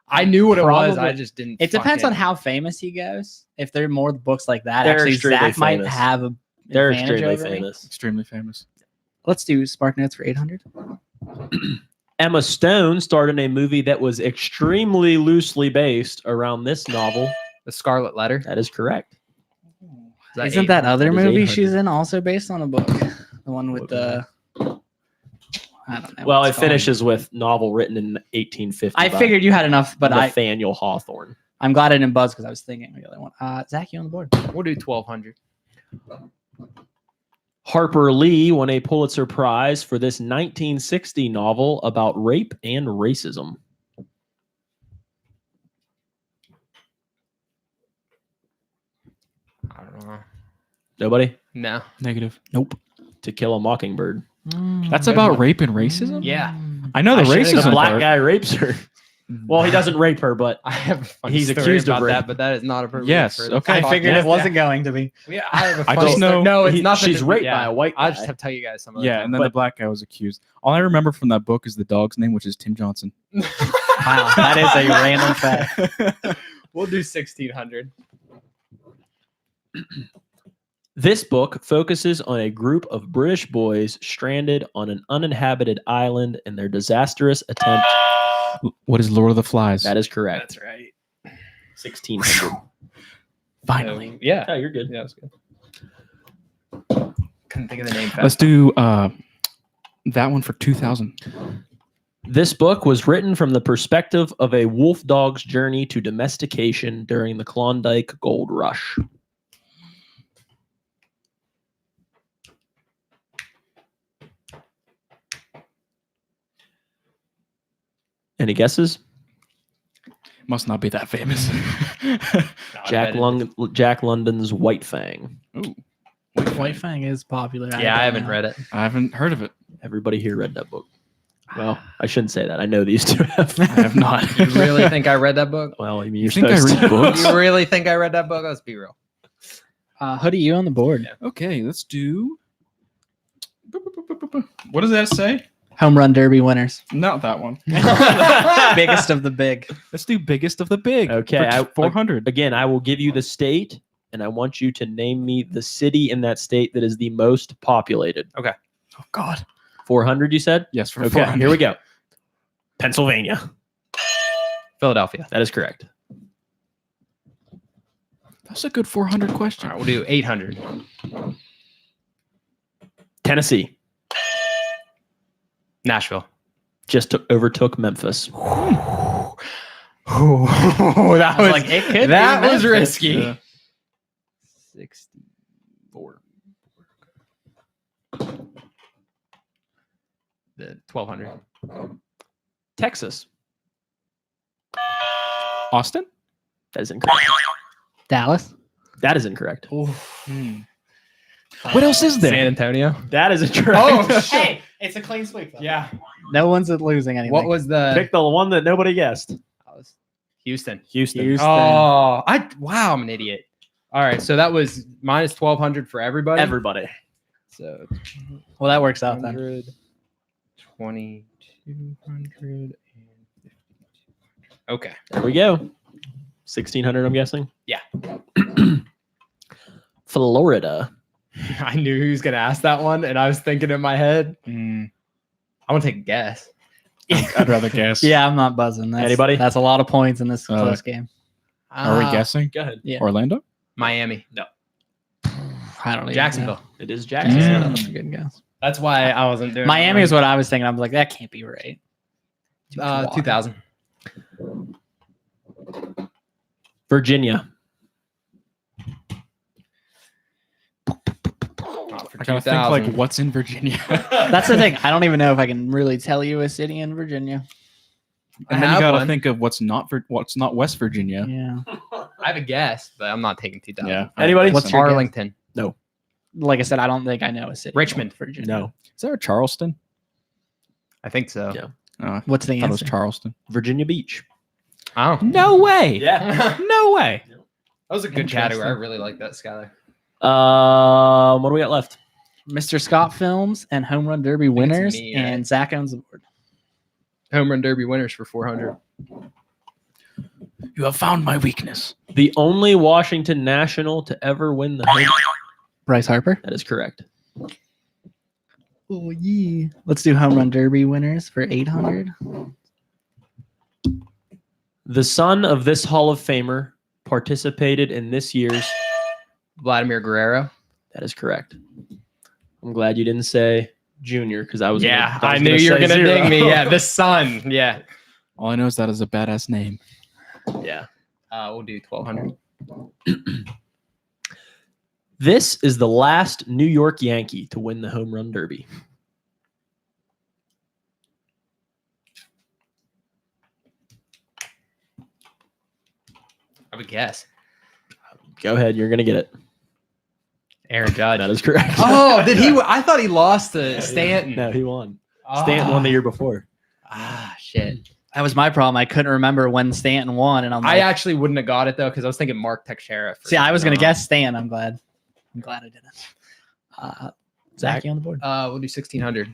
I knew what it was. Probably. I just didn't. It depends fucking- on how famous he goes. If there are more books like that, They're actually, extremely Zach might famous. have a. They're advantage extremely over me. famous. Extremely famous. Let's do Spark Notes for 800. Emma Stone starred in a movie that was extremely loosely based around this novel. The Scarlet Letter. That is correct. Is that Isn't that 800? other That is movie 800. she's in also based on a book? The one with the. I don't know. Well, what it it's called. finishes with novel written in 1850. I by figured you had enough, but Nathaniel Hawthorne. I'm glad I didn't buzz because I was thinking of the other one. Zach, you on the board? We'll do 1200. Harper Lee won a Pulitzer Prize for this 1960 novel about rape and racism. I don't know. Nobody? No. Negative. Nope. To Kill a Mockingbird. That's Good about one. rape and racism? Yeah. I know the I should've- racism the black part. guy rapes her. Well, he doesn't rape her, but I have a funny He's story accused of about rape. that, but that is not appropriate. Yes, for the okay. I podcast. figured it wasn't going to be. Yeah, I have a I funny just story. know No, it's he- not. she's raped by a white I'll guy. just have to tell you guys some of Yeah, and then the black guy was accused. All I remember from that book is the dog's name, which is Tim Johnson. Wow, that is a random fact. We'll do 1600. this book focuses on a group of British boys stranded on an uninhabited island in their disastrous attempt. What is Lord of the Flies? That is correct. right. 1600. Finally. Yeah. Oh, you're good. Yeah, that's good. Couldn't think of the name fast. Let's do that one for 2000. This book was written from the perspective of a wolf dog's journey to domestication during the Klondike Gold Rush. Any guesses? Must not be that famous. Jack London's White Fang. Ooh. White Fang is popular. Yeah, I haven't read it. I haven't heard of it. Everybody here read that book. Well, I shouldn't say that. I know these two have. I have not. You really think I read that book? Well, I mean, You you're think I supposed read to. books? You really think I read that book? Let's be real. Hoodie, you on the board. Okay, let's do. What does that say? Home Run Derby winners. Not that one. Biggest of the big. Let's do biggest of the big. Okay, for 400. Again, I will give you the state, and I want you to name me the city in that state that is the most populated. Oh God. 400, you said? Yes, for Okay, 400. here we go. Pennsylvania. Philadelphia. That is correct. That's a good 400 question. All right, we'll do 800. Tennessee Nashville. just overtook Memphis. Oh, that I was was like, it could that be was Memphis. risky. Yeah. 64. The 1200. Texas. Austin? That is incorrect. Dallas. That is incorrect. What else is there? San Antonio. That is incorrect. Oh, shit. It's a clean sweep. Yeah. No one's losing anything. What was the Pick the one that nobody guessed. Houston? Houston. Houston? Oh, wow, I'm an idiot. All right, so that was minus 1200 for everybody. Everybody. So Well, that works out then. 100, 20, 200, okay. There we go. 1600, I'm guessing. Yeah. Florida. I knew he was gonna ask that one, and I was thinking in my head, Mm, I want to take a guess. I'd rather guess. Yeah, I'm not buzzing. That's, Anybody? That's a lot of points in this close game. Are we guessing? Go ahead. Yeah. Orlando? Miami, I don't even Jacksonville. It is know. Jacksonville. Yeah, Mm. that's a good guess. That's why I wasn't doing Miami is what I was thinking. I was like, that can't be right. 2000. Virginia. I gotta think like what's in Virginia. That's the thing. I don't even know if I can really tell you a city in Virginia. And then you gotta think of what's not West Virginia. Yeah. I have a guess, but I'm not taking 2000. Yeah. Anybody? What's your guess? Arlington, Like I said, I don't think I know a city. Richmond. Virginia. No. Is there a Charleston? I think so. Yeah. I What's the thought it was answer? Charleston. Virginia Beach. Oh, No way. Yeah. that No way. was a good category. I Interesting. really like that, Skylar. What do we got left? Mr. Scott Films and Home Run Derby think it's winners, me, and Zach owns the board. Home Run Derby winners for 400. You have found my weakness. The only Washington National to ever win the home. Bryce Harper. That is correct. Oh yeah. Let's do Home Run Derby winners for 800. The son of this Hall of Famer participated in this year's. Vladimir Guerrero. That is correct. I'm glad you didn't say junior because I was. Yeah, gonna- I was knew you were say gonna zero. dig me. Yeah, the sun. Yeah. All I know is that is a badass name. Yeah. We'll do 1200. This is the last New York Yankee to win the Home Run Derby. I would guess. Go ahead. You're gonna get it. Aaron Judge. That is correct. Oh, did he? I thought he lost to Stanton. No, he won. Oh. Stanton won the year before. Ah, shit. That was my problem. I couldn't remember when Stanton won, and I'm I like, actually wouldn't have got it though because I was thinking Mark Teixeira. see, I was gonna No. guess Stan. I'm glad I didn't. Zach, you on the board? We'll do 1600.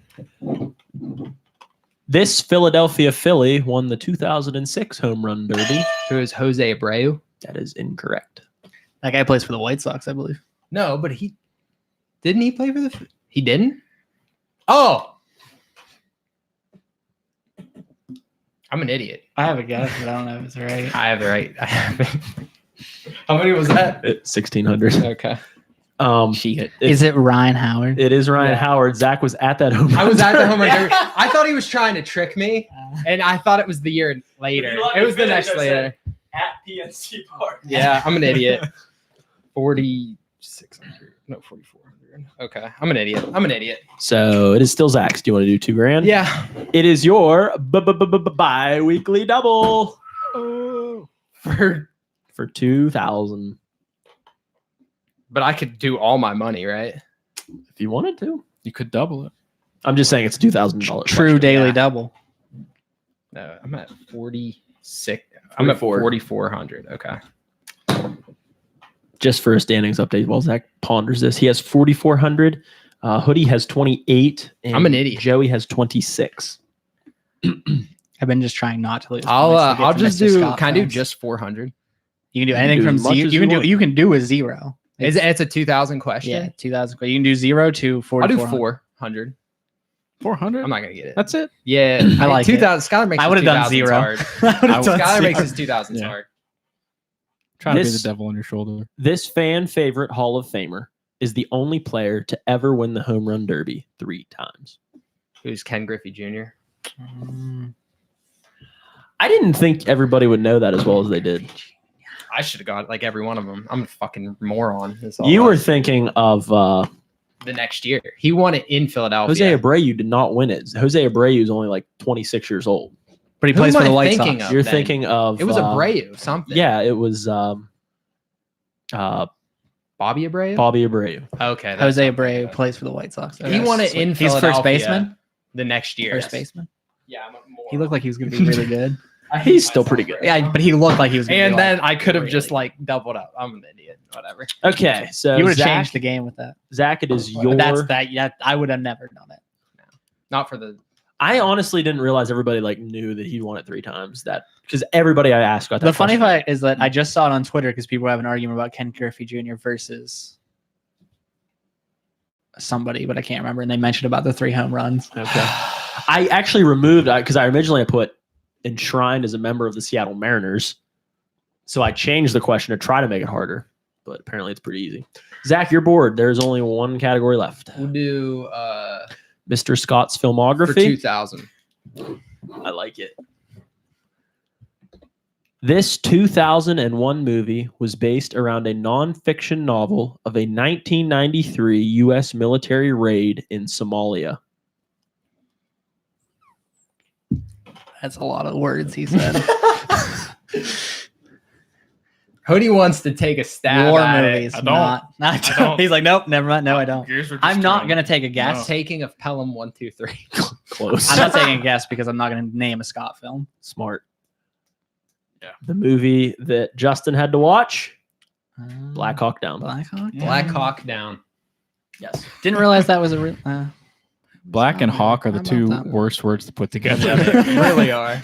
This Philadelphia Philly won the 2006 Home Run Derby. Who is Jose Abreu? That is incorrect. That guy plays for the White Sox, I believe. No, but he didn't. He play for the. He didn't. Oh, I'm an idiot. I have a guess, but I don't know if it's right. I have it right. I have it. How many was that? 1600. Okay. Shit. Is it Ryan Howard? It is Ryan Yeah. Howard. Zach was at that home run. I was at the home run derby. derby. I thought he was trying to trick me, and I thought it was the year later. It was the next later. At PNC Park. Yeah, I'm an idiot. 4,600. No, 4,400. Okay, I'm an idiot. I'm an idiot. So it is still Zach's. Do you want to do $2,000? Yeah. It is your bi-weekly double For for 2,000. But I could do all my money, right? If you wanted to. You could double it. I'm just saying it's $2,000. True daily yeah. double. No, I'm at 46. I'm at 4,400. Okay. Just for a standings update while Zach ponders this. He has 4,400. Hoodie has 28. And I'm an idiot. Joey has 26. I've been just trying not to lose. I'll just do. Can I do just 400? You can do You anything can do from as much zero. as You you can do. want. You can do a zero. It's a 2,000 question. Yeah, 2,000. You can do 0 to 4. I'll do 400. 400. I'm not gonna get it. That's it. Yeah, I like 2,000. Skylar makes. I would have done 2,000s 0. hard. Skylar makes his 2,000s Yeah. hard. Trying to be This- the devil on your shoulder. This fan favorite Hall of Famer is the only player to ever win the home run derby 3 times. Who's Ken Griffey Jr.? I didn't think everybody would know that as well as they did. I should have got like every one of them. I'm a fucking moron. That's all You I- were thinking of the next year. He won it in Philadelphia. Jose Abreu did not win it. Jose Abreu is only like 26 years old. But he Who plays am for the I White thinking Sox. of? You're then. thinking of It was Abreu something. Yeah, it was Bobby Abreu. Bobby Abreu. Okay. that's Jose something. Abreu plays for the White Sox. He won it in He's Philadelphia. first baseman. The next year. First baseman. Yeah, I'm a moron. He looked like he was going to be really good. He's still pretty good. Yeah, but he looked like he was. Gonna And be then like, I could have really just good. like doubled up. I'm an idiot. Whatever. Okay, so You would have Zach, changed the game with that. Zach, it is your. But that's that. Yeah, I would have never done it. Not for the. I honestly didn't realize everybody like knew that he won it 3 times. That because everybody I asked got that. The funny question. fact is that I just saw it on Twitter because people have an argument about Ken Griffey Jr. versus somebody, but I can't remember. And they mentioned about the 3 home runs. Okay. I actually removed because I originally put enshrined as a member of the Seattle Mariners, so I changed the question to try to make it harder. But apparently, it's pretty easy. Zach, you're bored. There's only one category left. We'll do Mr. Scott's for filmography. 2,000. I like it. This 2001 movie was based around a nonfiction novel of a 1993 U.S. military raid in Somalia. That's a lot of words he said. Hoodie wants to take a stab War at movies. it. Not. I don't. He's like, nope, never mind. No, I don't. Yours were just I'm not trying- going to take a guess. No. Taking of Pelham 1, 2, 3. Close. I'm not taking a guess because I'm not going to name a Scott film. Smart. Yeah. The movie that Justin had to watch, Black Hawk Down. Black Hawk. Black Hawk Down. Yes. Didn't realize that was a real. Black and Oh, hawk are the how about 2 that one? worst words to put Yeah, together. they really are.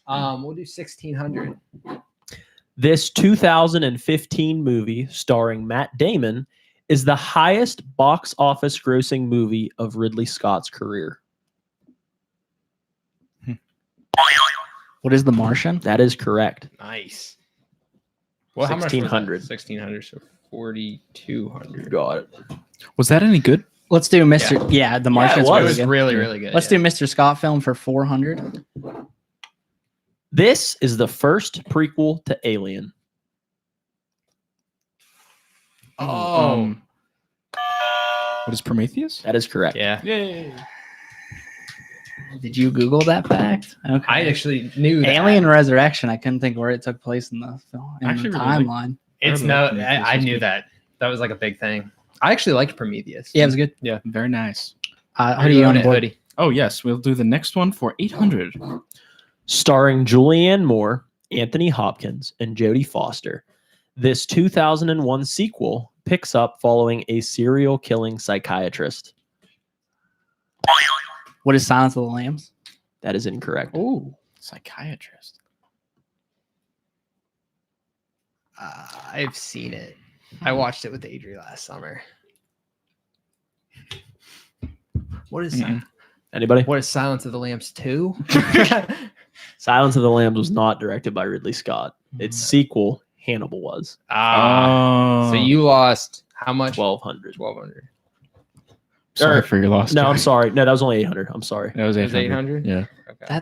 We'll do 1,600. This 2015 movie starring Matt Damon is the highest box office grossing movie of Ridley Scott's career. What is The Martian? That is correct. Nice. Well, how much was that? 1,600. 1,600, so 4,200. Got it. Was that any good? Let's do Mr. Yeah, The Martian. it It was. was really, really good. Let's do Mr. Scott film for 400. This is the first prequel to Alien. Oh. What is Prometheus? That is correct. Yeah. Yay. Did you Google that fact? Okay. I actually knew that. Alien Resurrection. I couldn't think where it took place in the film, in Actually, the really? timeline. It's I no, really like Prometheus. I It's knew good. that. That was like a big thing. I actually liked Prometheus. Yeah, it was good. Very nice. How do you on it, board? Hoodie? Oh, yes. We'll do the next one for 800. Starring Julianne Moore, Anthony Hopkins, and Jodie Foster. This 2001 sequel picks up following a serial killing psychiatrist. What is Silence of the Lambs? That is incorrect. Oh, Psychiatrist. I've seen it. I watched it with Adri last summer. What is Mm-mm. Anybody? What is Silence of the Lambs 2? Silence of the Lambs was not directed by Ridley Scott. Its sequel, Hannibal, was. Oh. So you lost how much? 1,200. 1,200. Sorry for your loss. No, I'm Joey. sorry. No, that was only 800. I'm sorry. That was It was 800. 800? Yeah. Okay.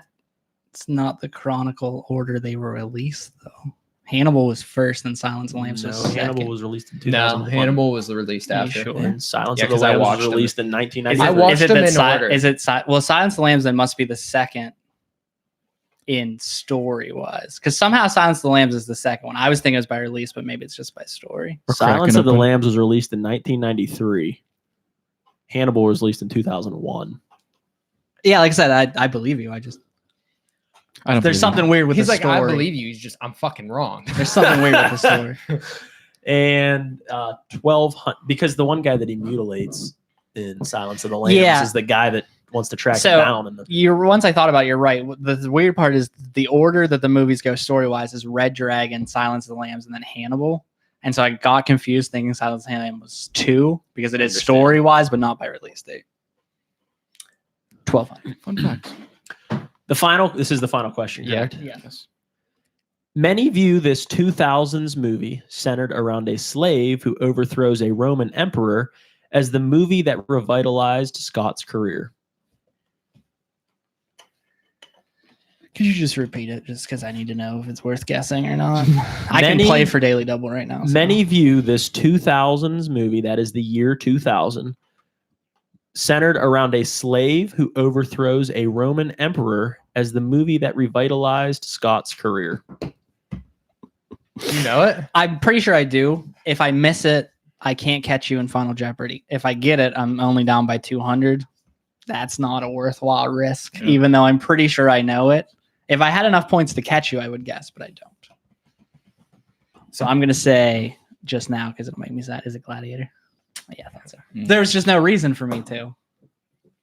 it's not the chronicle order they were released though. Hannibal was first, and Silence of the Lambs was No, second. Hannibal was released in No, 2001. Hannibal was released Are you after. sure? And Silence Yeah, of the 'cause I Lambs was watched them. released in I 1993. watched is it them that in order. Is it Silence of the Lambs? Then must be the second. in story wise? Because somehow Silence of the Lambs is the second one. I was thinking it was by release, but maybe it's just by story. Silence of the open. Lambs was released in 1993. Hannibal was released in 2001. Yeah, like I said, I believe you. I just I don't there's believe something weird with He's the like, story. I believe you. He's just, I'm fucking wrong. There's something weird with the story. And 1200, because the one guy that he mutilates in Silence of the Lambs Yeah. is the guy that wants to track So- him down. And Once I thought about it, you're right. The weird part is the order that the movies go story wise is Red Dragon, Silence of the Lambs, and then Hannibal. And so I got confused thinking Silence of the Lambs was 2 because it is Understand. story wise, but not by release date. 1200. Fun fact. this is the final question. Yeah. correct? Yes. Many view this 2000s movie centered around a slave who overthrows a Roman emperor as the movie that revitalized Scott's career. Could you just repeat it just because I need to know if it's worth guessing or not? I Many- can play for Daily Double right now. so- Many view this 2000s movie, that is the year 2000, centered around a slave who overthrows a Roman emperor as the movie that revitalized Scott's career. You know it? I'm pretty sure I do. If I miss it, I can't catch you in Final Jeopardy. If I get it, I'm only down by 200. That's not a worthwhile risk, Yeah. even though I'm pretty sure I know it. If I had enough points to catch you, I would guess, but I don't. So I'm going to say just now because it'll make me sad. Is it Gladiator? Yeah, I thought so. Mm. There's just no reason for me to.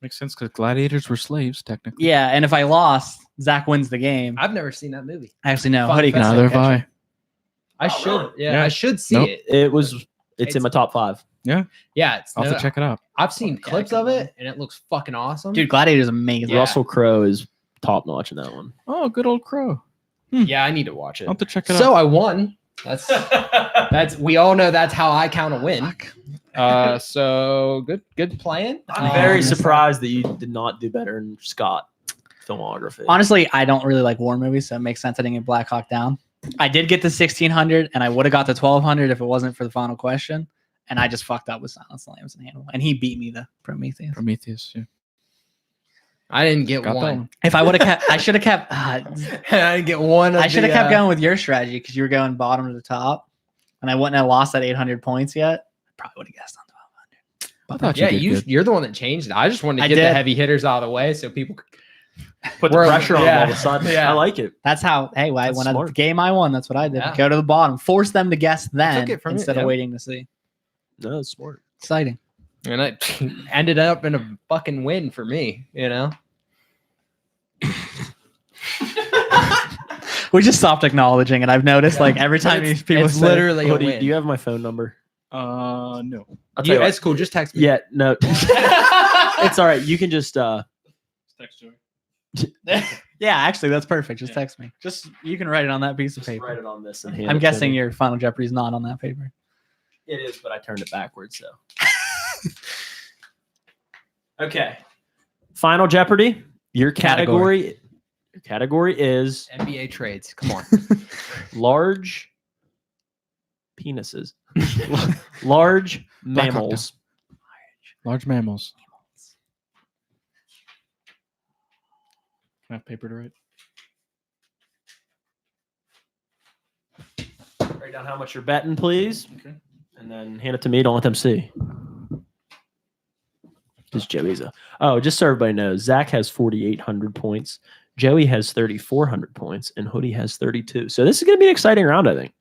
Makes sense because gladiators were slaves, technically. Yeah, and if I lost, Zach wins the game. I've never seen that movie. Actually, no. Fun Hoodie fact. can Neither have catch I. it. I should. Yeah, Yeah. I should see Nope. it. It's in my top 5. Yeah, it's. I'll have to check it out. I've seen Yeah, clips good of one. it, and it looks fucking awesome. Dude, Gladiator is amazing. Yeah. Russell Crowe is top notch in that one. Oh, good old Crow. Yeah, I need to watch it. I'll have to check it So out. I won. That's we all know that's how I count a win. So good playing. I'm very Um, surprised that you did not do better in Scott filmography. Honestly, I don't really like war movies, so it makes sense I didn't get Black Hawk Down. I did get the 1600, and I would have got the 1200 if it wasn't for the final question. And I just fucked up with Silence of the Lambs and Hannibal, and he beat me the Prometheus. Prometheus. Yeah. I didn't get Got that one. one. If I would have kept, I should have kept. I didn't get one. I should have kept going with your strategy because you were going bottom to the top, and I wouldn't have lost that 800 points yet. I probably would have guessed on 1200. I thought Yeah, you did good. you're the one that changed it. I just wanted to I get the did. heavy hitters out of the way so people could Put the We're- pressure on yeah. all of a sudden. Yeah. I like it. That's how. Hey, That's when I smart. the game I won, that's what I did. Yeah. Go to the bottom, force them to guess then it from you, instead yeah. of waiting to see. No, it's smart. Exciting. and it ended up in a fucking win for me, you know. We just stopped acknowledging it. I've noticed like every But time it's- people it's say, literally a Cody, win. do you have my phone number? No. I'll tell Yeah, you what. it's cool. Just text me. Yeah, no. It's all right. You can just Text Joey. yeah, actually, that's perfect. Just Yeah. text me. Just you can write it on that piece of paper. write it on this and hand I'm it to guessing me. your Final Jeopardy's not on that paper. It is, but I turned it backwards, so. Okay. Final Jeopardy. Your category is NBA trades. Come on. large penises. Large Black Hawk mammals. Large mammals. Can I have paper to write? Write down how much you're betting, please. Okay. And then hand it to me. Don't let them see. Because Joey's just so everybody knows, Zach has 4,800 points. Joey has 3,400 points. And Hoodie has 32. So this is going to be an exciting round, I think.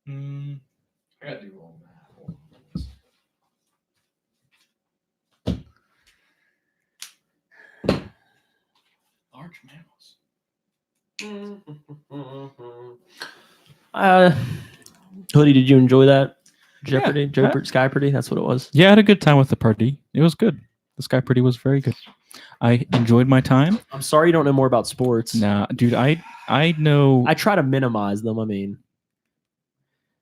I gotta do all that. Large mammals. Hoodie, did you enjoy that? Yeah. Jeopardy? Sky-Pardy? That's what it was. Yeah, I had a good time with the party. It was good. The Sky-Pardy was very good. I enjoyed my time. I'm sorry you don't know more about sports. Nah, dude, I know. I try to minimize them. I mean,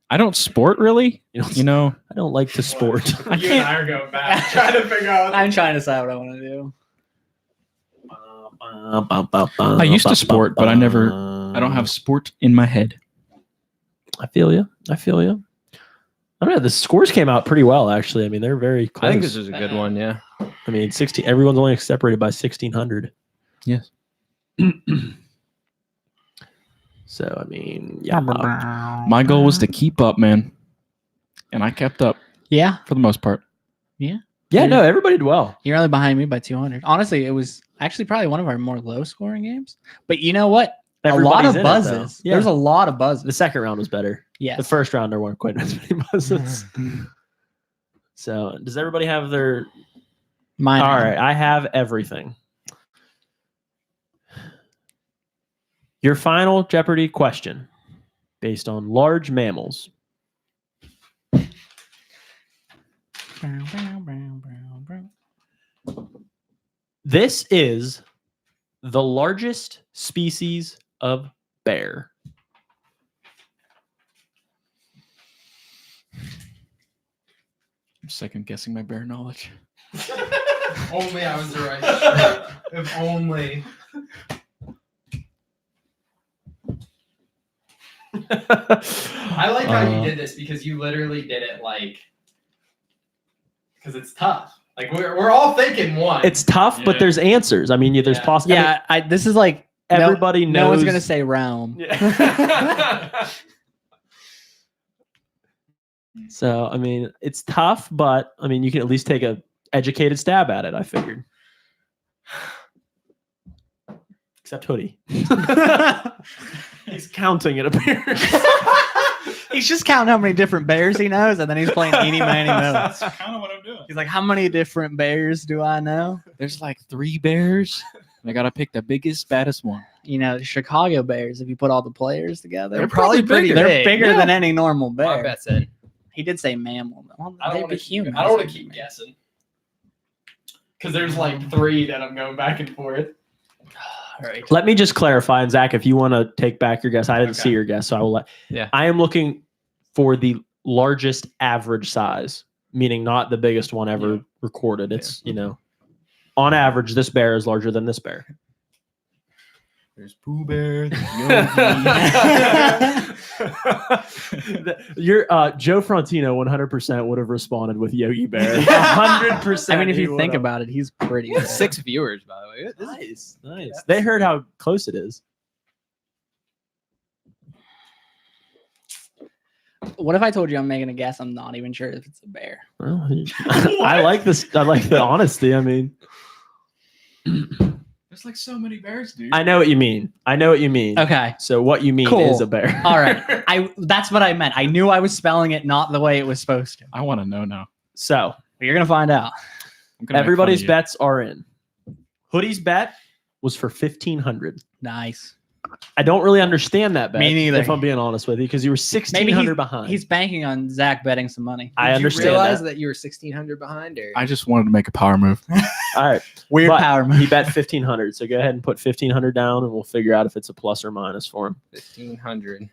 I don't sport really. You know, I don't like to sport. I can't. are going back trying to figure out. I'm trying to decide what I want to do. I used to sport, but I don't have sport in my head. I feel you. I don't know. The scores came out pretty well, actually. I mean, they're very close. I think this is a good one. Yeah. I mean, 16. Everyone's only separated by 1,600. Yes. So, I mean, yeah. My goal was to keep up, man. And I kept up Yeah. for the most part. Yeah, no, everybody did well. You're only behind me by 200. Honestly, it was actually probably one of our more low scoring games. But you know what? Everybody's a lot in of it, buzzes. though. Yeah. There's a lot of buzzes. The second round was better. Yes. The first round, there weren't quite as many buzzes. So, does everybody have their... Mine. All right, I have everything. Your final Jeopardy question, based on large mammals. This is the largest species of bear. I'm second guessing my bear knowledge. Only I was the right. If only. I like how you did this because you literally did it like because it's tough. Like we're all thinking one. It's tough, but there's answers. I mean, there's Yeah. possible. Yeah, this is like everybody knows. No one's gonna say realm. Yeah. So, I mean, it's tough, but I mean, you can at least take a educated stab at it. I figured. Except Hoodie. He's counting, it appears. He's just counting how many different bears he knows, and then he's playing eeny, miny, moe. That's kind of what I'm doing. He's like, how many different bears do I know? There's like 3 bears. And I got to pick the biggest, baddest one. You know, Chicago Bears, if you put all the players together. They're probably pretty They're big. bigger Yeah. than any normal My bear. bet's in. He did say mammal. Well, I they'd don't be want to human. I don't want to keep guessing. Because there's like 3 that I'm going back and forth. All right. Let me just clarify, and Zach, if you want to take back your guess, I didn't Okay. see your guess, so I will let. Yeah. I am looking for the largest average size, meaning not the biggest one ever recorded. It's on average, this bear is larger than this bear. There's Pooh Bear. Your Joe Frontino 100% would have responded with Yogi Bear. 100%. I mean, if he you think would've. about it, he's pretty. We have big. 6 viewers, by the way. This is- Nice. They heard how close it is. What if I told you I'm making a guess? I'm not even sure if it's a bear. Well, I like this. I like the honesty. I mean, There's like so many bears, dude. I know what you mean. Okay. So what you mean Cool. is a bear. All right. That's what I meant. I knew I was spelling it not the way it was supposed to. I want to know now. So But you're gonna find out. I'm gonna make everybody's fun of bets are in. Hoodie's bet was for 1,500. Nice. I don't really understand that bet. Me neither. If I'm being honest with you, because you were 1,600 behind. He's banking on Zach betting some money. I Did understand you realize that. that you were 1,600 behind? Or? you. I just wanted to make a power move. All right. Weird But power He move. bet 1,500. So go ahead and put 1,500 down, and we'll figure out if it's a plus or minus for him. 1,500.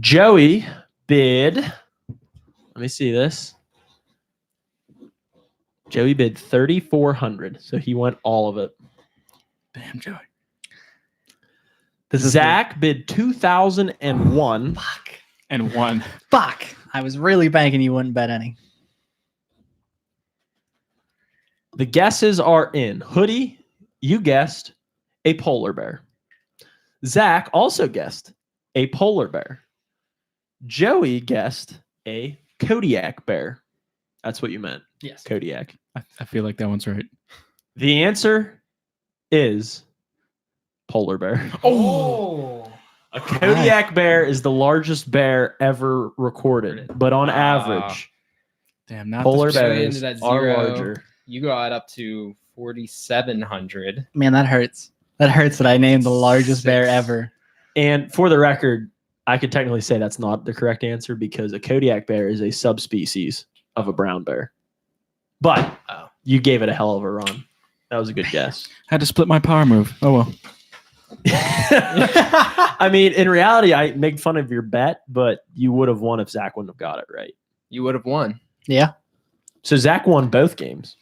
Joey bid. Let me see this. Joey bid 3,400, so he went all of it. Damn, Joey. This is Zach bid 2,001. Fuck. And one. Fuck. I was really banking you wouldn't bet any. The guesses are in. Hoodie, you guessed a polar bear. Zach also guessed a polar bear. Joey guessed a Kodiak bear. That's what you meant. Yes. Kodiak. I feel like that one's right. The answer is polar bear. Oh. A Kodiak bear is the largest bear ever recorded, but on average, Damn, not polar So we bears ended at are 0. larger. You got up to 4,700. Man, that hurts. That hurts that I named the largest bear 6. ever. And for the record, I could technically say that's not the correct answer because a Kodiak bear is a subspecies of a brown bear. But you gave it a hell of a run. That was a good guess. Had to split my power move. Oh well. I mean, in reality, I make fun of your bet, but you would have won if Zach wouldn't have got it right. You would have won. Yeah. So Zach won both games.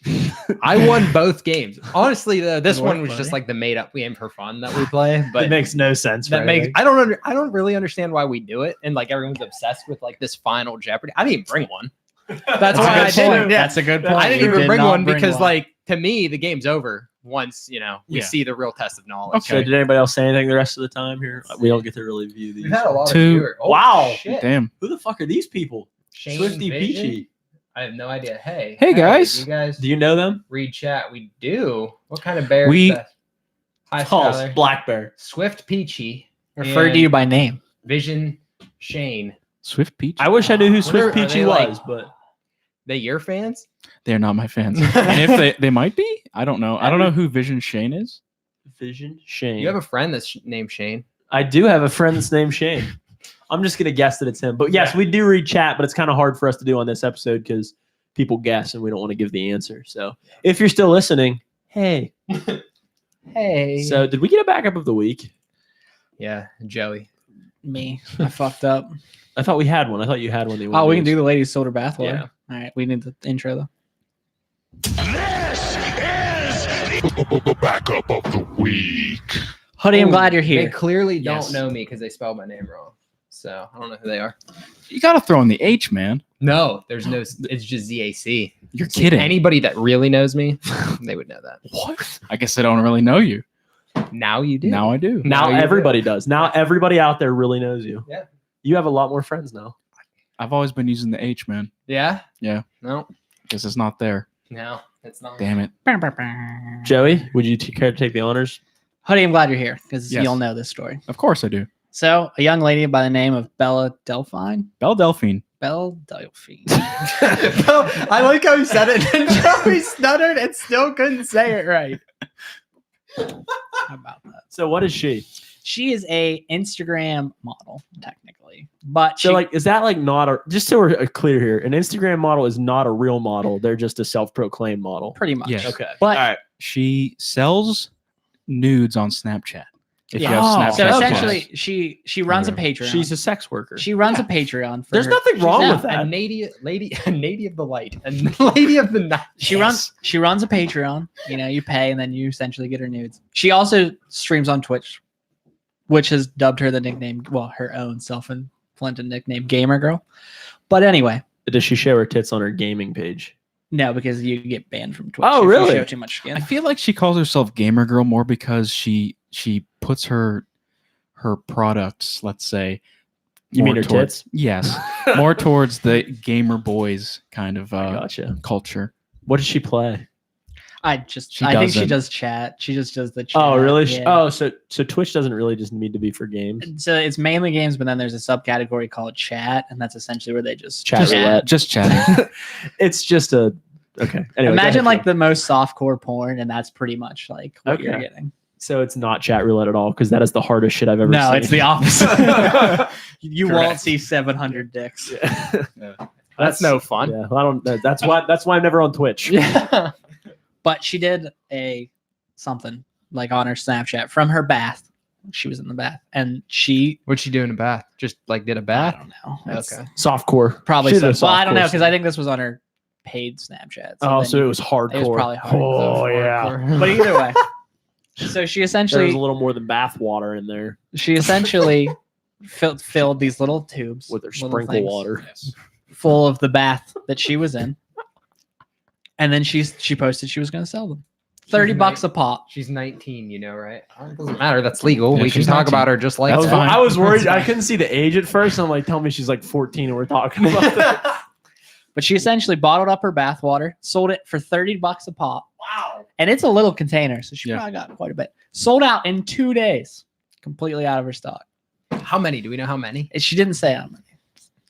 I won both games. Honestly, though, this Good work, one was just buddy. like the made up game for fun that we play. But It makes no sense. that for makes anything. I don't really understand why we do it. And like everyone's obsessed with like this final Jeopardy. I didn't even bring one. That's why I didn't. Yeah. That's a good point. I didn't You even did bring not one bring because one. like to me the game's over once we Yeah. see the real test of knowledge. So did anybody else say anything the rest of the time here? We don't get to really view these. We've had a lot Two. of viewers. Oh, Wow. shit. Damn. Who the fuck are these people? Shane Swifty Vision? Peachy. I have no idea. Hey. Hey, guys. You guys Do you know them? read chat? We do. What kind of bear? We- is that? Hi, False. Skylar. Black Bear. Swift Peachy. Refer to and you by name. Vision Shane. Swift Peach. I wish I knew who Are Swift they Peachy like- was, but They your fans? They're not my fans. And if they might be, I don't know. I don't know who Vision Shane is. Vision Shane. You have a friend that's named Shane. I do have a friend that's named Shane. I'm just gonna guess that it's him. But yes, we do read chat, but it's kind of hard for us to do on this episode because people guess and we don't want to give the answer. So if you're still listening, hey. Hey. So did we get a backup of the week? yeah, Joey. Me. I fucked up. I thought we had one. I thought you had one. that you Oh, wanted we to can do use. the ladies soda bath water. Yeah. All right. We need the intro though. Backup of the week. Hoodie, I'm Ooh, glad you're They here. clearly don't Yes. know me because they spelled my name wrong. So I don't know who they are. You got to throw in the H, man. No, there's no. It's just ZAC. You're kidding. Anybody that really knows me, they would know that. What? I guess I don't really know you. Now you do. Now I do. Now you do. everybody does. Now everybody out there really knows you. Yeah. You have a lot more friends now. I've always been using the H, man. Yeah. Yeah. No. Guess it's not there. No. It's not. Damn it. Joey, would you care to take the honors? Hoodie, I'm glad you're here because Yes. you'll know this story. Of course I do. So, a young lady by the name of Bella Delphine. Belle Delphine. Belle Delphine. I like how he said it, and Joey stuttered and still couldn't say it right. How about that? So what is she? She is a Instagram model, technically, but So like, is that like not a? Just so we're clear here, an Instagram model is not a real model. They're just a self-proclaimed model. pretty much. Yes. Okay. But all right. She sells nudes on Snapchat. If you Yeah. have Oh, Snapchat. so okay. essentially, she runs a Yeah. Patreon. She's a sex worker. she runs a Patreon. For There's her- nothing wrong No, with that. A lady of the light, a lady of the night. She runs a Patreon. You know, you pay and then you essentially get her nudes. She also streams on Twitch, which has dubbed her the nickname, well, her own self-inflicted nickname, Gamer Girl. But anyway, Does she show her tits on her gaming page? no, because you get banned from Twitch. Oh, if you really? show too much skin. I feel like she calls herself Gamer Girl more because she puts her products, let's say. You more mean her towards- tits? Yes. More towards the gamer boys kind of Gotcha. culture. What does she play? I think she doesn't. does chat. She just does the chat. Oh, really? Yeah. Oh, so Twitch doesn't really just need to be for games. So it's mainly games, but then there's a subcategory called chat, and that's essentially where they just Chat roulette. Just chatting. It's just a okay. Anyway, go Imagine ahead, like Joe. the most softcore porn, and that's pretty much like what you're Okay. getting. So it's not chat roulette at all because that is the hardest shit I've ever No, seen. it's the opposite. You won't Correct. see 700 dicks. That's no fun. Yeah, I don't. That's why I'm never on Twitch. Yeah. But she did a something like on her Snapchat from her bath. She was in the bath, and she What'd she do in a bath? Just like did a I bath? don't know. That's Okay. Softcore. probably She so. did a Well, I don't know softcore because I think this was on her paid Snapchat. Oh, then so you it was hardcore. It was probably hard. Oh yeah. But either way, so she There was essentially a little more than bath water in there filled these little tubes with her little sprinkle things water. full of the bath that she was in, and then she posted she was going to sell them, $30 a pop. She's 19, you know, right? It doesn't matter. That's legal. Yeah, we can she's talk 19. about her just like I was, that. fine. I was worried. That's I fine. couldn't see the age at first. I'm like, tell me she's like 14 and we're talking about that. But she essentially bottled up her bath water, sold it for $30 a pop. Wow. And it's a little container, so she Yeah. probably got quite a bit. Sold out in 2 days, completely out of her stock. How many? Do we know how many? And she didn't say how many,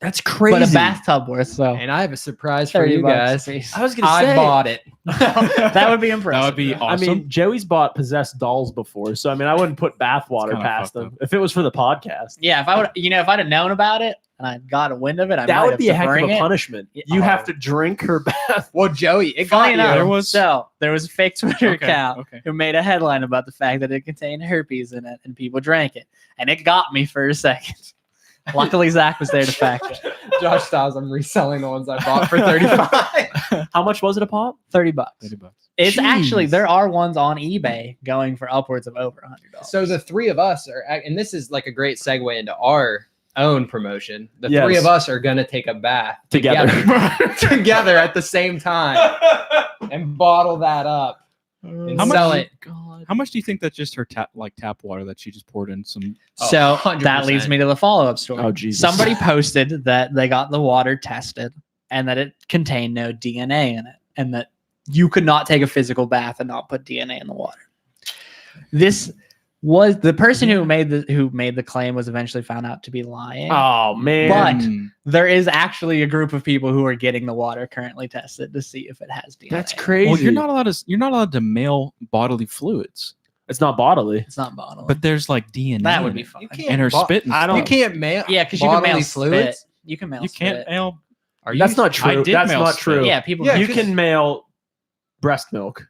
That's crazy. but a bathtub worth. So And I have a surprise for $30 you guys. a piece. I was gonna I say bought it. That would be impressive. That would be I awesome. mean, Joey's bought possessed dolls before, so I mean, I wouldn't put bath water kinda past fucked them if it was for the podcast. Yeah, if I would, if I'd have known about it and I got a wind of it, I That might would have be a to heck of bring a it. punishment. Yeah. You have Oh. to drink her bath. Well, Joey, it got Funny you. enough, There was- so there was a fake Twitter Okay, account okay. who made a headline about the fact that it contained herpes in it, and people drank it, and it got me for a second. Luckily, Zach was there to fact it. Josh Styles, I'm reselling the ones I bought for 35. How much was it a pop? $30. $30. It's actually Jeez. there are ones on eBay going for upwards of over $100. So the three of us are, and this is like a great segue into our own promotion. The Yes. three of us are gonna take a bath Together. together at the same time and bottle that up and How sell much- it. God. How much do you think that's just her tap water that she just poured in some? So 100%. that leads me to the follow-up story. Oh, Jesus. Somebody posted that they got the water tested and that it contained no DNA in it, and that you could not take a physical bath and not put DNA in the water. This was the person who made the claim was eventually found out to be lying. Oh man. But Mm. there is actually a group of people who are getting the water currently tested to see if it has DNA. That's in it. crazy. Well, you're not allowed to mail bodily fluids, It's not bodily. It's not bottling. but there's like DNA. that would in be it. fun. You can't And her bo- spit. And I stuff. You can't mail. Yeah, because you can mail bodily fluids. Spit. You can mail. You can't spit. mail. Are you? That's not true. I did That's mail not spit. true. Yeah, people. Yeah, you 'cause- can mail breast milk.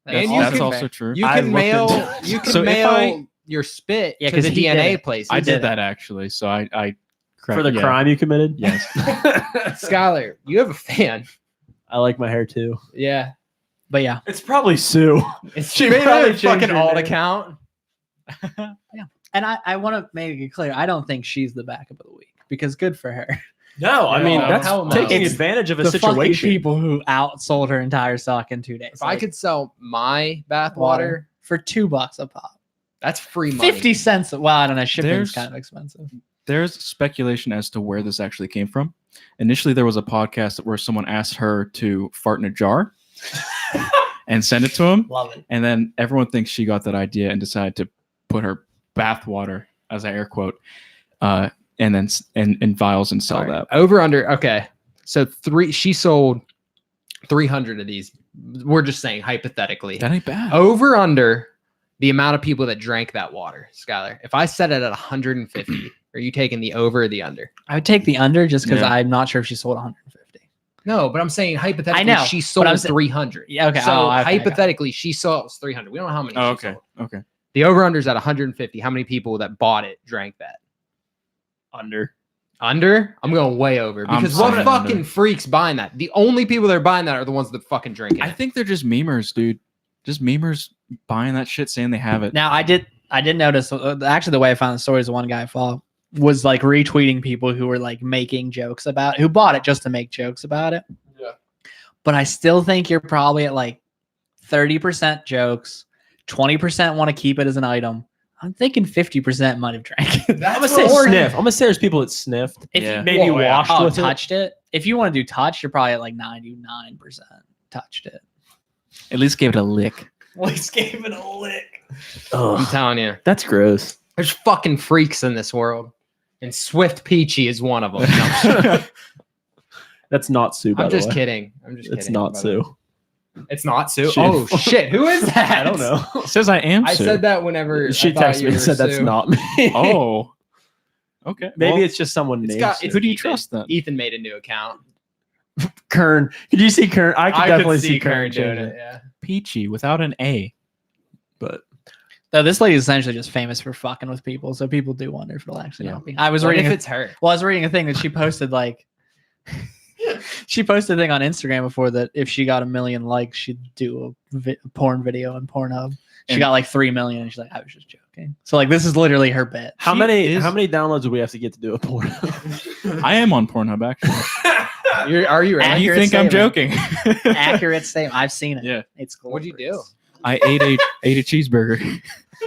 And also you That's can- also true. You I can looked mail. into- You can So if mail I- your spit Yeah, to 'cause the he did DNA it. places. I did did it. that actually. So I For the yeah. crime you committed? Yes. Skylar, you have a fan. I like my hair too. Yeah, But yeah, It's probably Sue. she made probably a fucking fucking alt name. account. and I want to make it clear. I don't think she's the backup of the week because good for her. No, I mean No, that's hell no. taking It's advantage of a the fucking situation. people who outsold her entire stock in 2 days. If I could sell my bath water, for $2 a pop, that's free money. 50 cents. Well, I don't know. Shipping's There's- kind of expensive. There's speculation as to where this actually came from. Initially, there was a podcast where someone asked her to fart in a jar and send it to him. Love it. And then everyone thinks she got that idea and decided to put her bath water, as I air quote, and then in vials and sell that. Over under. Okay, so she sold 300 of these. We're just saying hypothetically. That ain't bad. Over under the amount of people that drank that water, Skylar. If I set it at 150, are you taking the over or the under? I would take the under just because Yeah. I'm not sure if she sold 150. No, but I'm saying hypothetically, I know, she but sold I'm sa- 300. Yeah, okay. So oh, okay, I got it. hypothetically, she sold 300. We don't know how many. Oh, she okay. sold. Okay. The over under is at 150. How many people that bought it drank that? Under. Under? I'm going way over I'm because what saying fucking under. freaks buying that? The only people that are buying that are the ones that fucking drink it. I think they're just memers, dude. Just memers buying that shit, saying they have it. Now I did notice actually the way I found the story is one guy I follow was like retweeting people who were like making jokes about it, who bought it just to make jokes about it. Yeah. But I still think you're probably at like 30% jokes, 20% want to keep it as an item. I'm thinking 50% might have drank it. I'm gonna say sniff. I'm gonna say there's people that sniffed. If Yeah. you Maybe Well, yeah. washed oh, with it. touched it. If you want to do touch, you're probably at like 99% touched it. At least gave it a lick. Least gave it a lick. I'm Ugh, telling you, that's gross. there's fucking freaks in this world, and Swift Peachy is one of them. No, That's not Sue. By I'm the just way. kidding. I'm just kidding. It's not by the Sue. way. It's not Sue. Shit. Oh shit! Who is that? I don't know. It says I am. I Sue. said that whenever She I thought texted you me and were said that's Sue. not me. Oh. Okay. Maybe Well, it's just someone It's named got- Sue. it's who do you Ethan. trust then? Ethan made a new account. Kern. Could you see Kern? I could definitely see Kern doing doing it. Yeah. Peachy without an A. But No, this lady is essentially just famous for fucking with people, so people do wonder if it'll actually Yeah. not be. I was What reading. if it's her? Well, I was reading a thing that she posted like she posted a thing on Instagram before that if she got 1 million likes, she'd do a porn video on Pornhub. She And- got like 3 million, and she's like, I was just joking. So like, this is literally her bit. how She many is- how many downloads do we have to get to do a porn? I am on Pornhub actually. Are you And ready? you Accurate think I'm statement. joking? Accurate statement. I've seen it. Yeah. It's cool. What'd you do? I ate a cheeseburger. And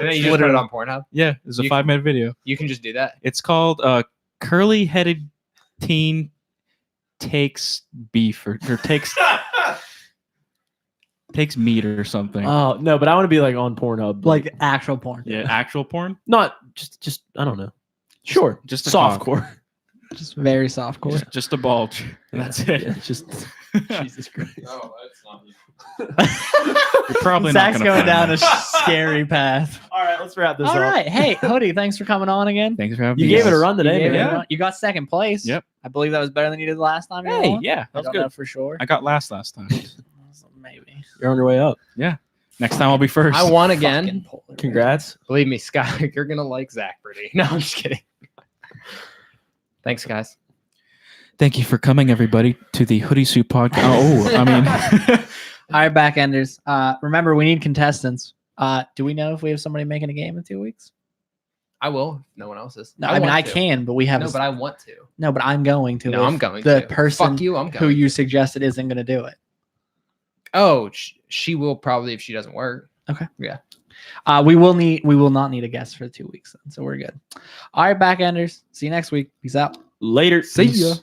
then you just put it on Pornhub. Yeah, it's a You- 5-minute video. You can just do that. It's called Curly Headed Teen Takes Beef or takes meat or something. Oh no, but I want to be like on Pornhub, Like actual porn. Yeah, actual porn. not just I don't know. Sure, Just a cock. softcore. Just very soft core. Just a bulge. That's it. Yeah, just Jesus Christ. Oh, that's not you. You're probably Zach's not gonna going down find a that. scary path. All right, let's wrap this All up. right. Hey, Hoodie, thanks for coming on again. Thanks for having You me. gave it a guys. run You today, gave it man. a run. You got second place. Yep. I believe that was better than you did the last time. you were Hey, on. yeah, I that's don't good. know for sure. I got last time. Maybe. You're on your way up. Next time I'll be first. I won again. Fucking polar Congrats. Believe me, Scott, you're gonna like Sky-Pardy. No, I'm just kidding. Thanks, guys. Thank you for coming, everybody, to the Hoodie Soup podcast. Oh, I mean, All right, backenders. Remember, we need contestants. Do we know if we have somebody making a game in 2 weeks? I will. If no one else is. No, I mean want I to. can, but we have No, but I want to. no, but I'm going to. No, if I'm going the to. person Fuck you. I'm going. who you suggested isn't going to do it. Oh, she will probably if she doesn't work. We will not need a guest for 2 weeks then, so we're good. All right, backenders. See you next week. Peace out. Later. See ya.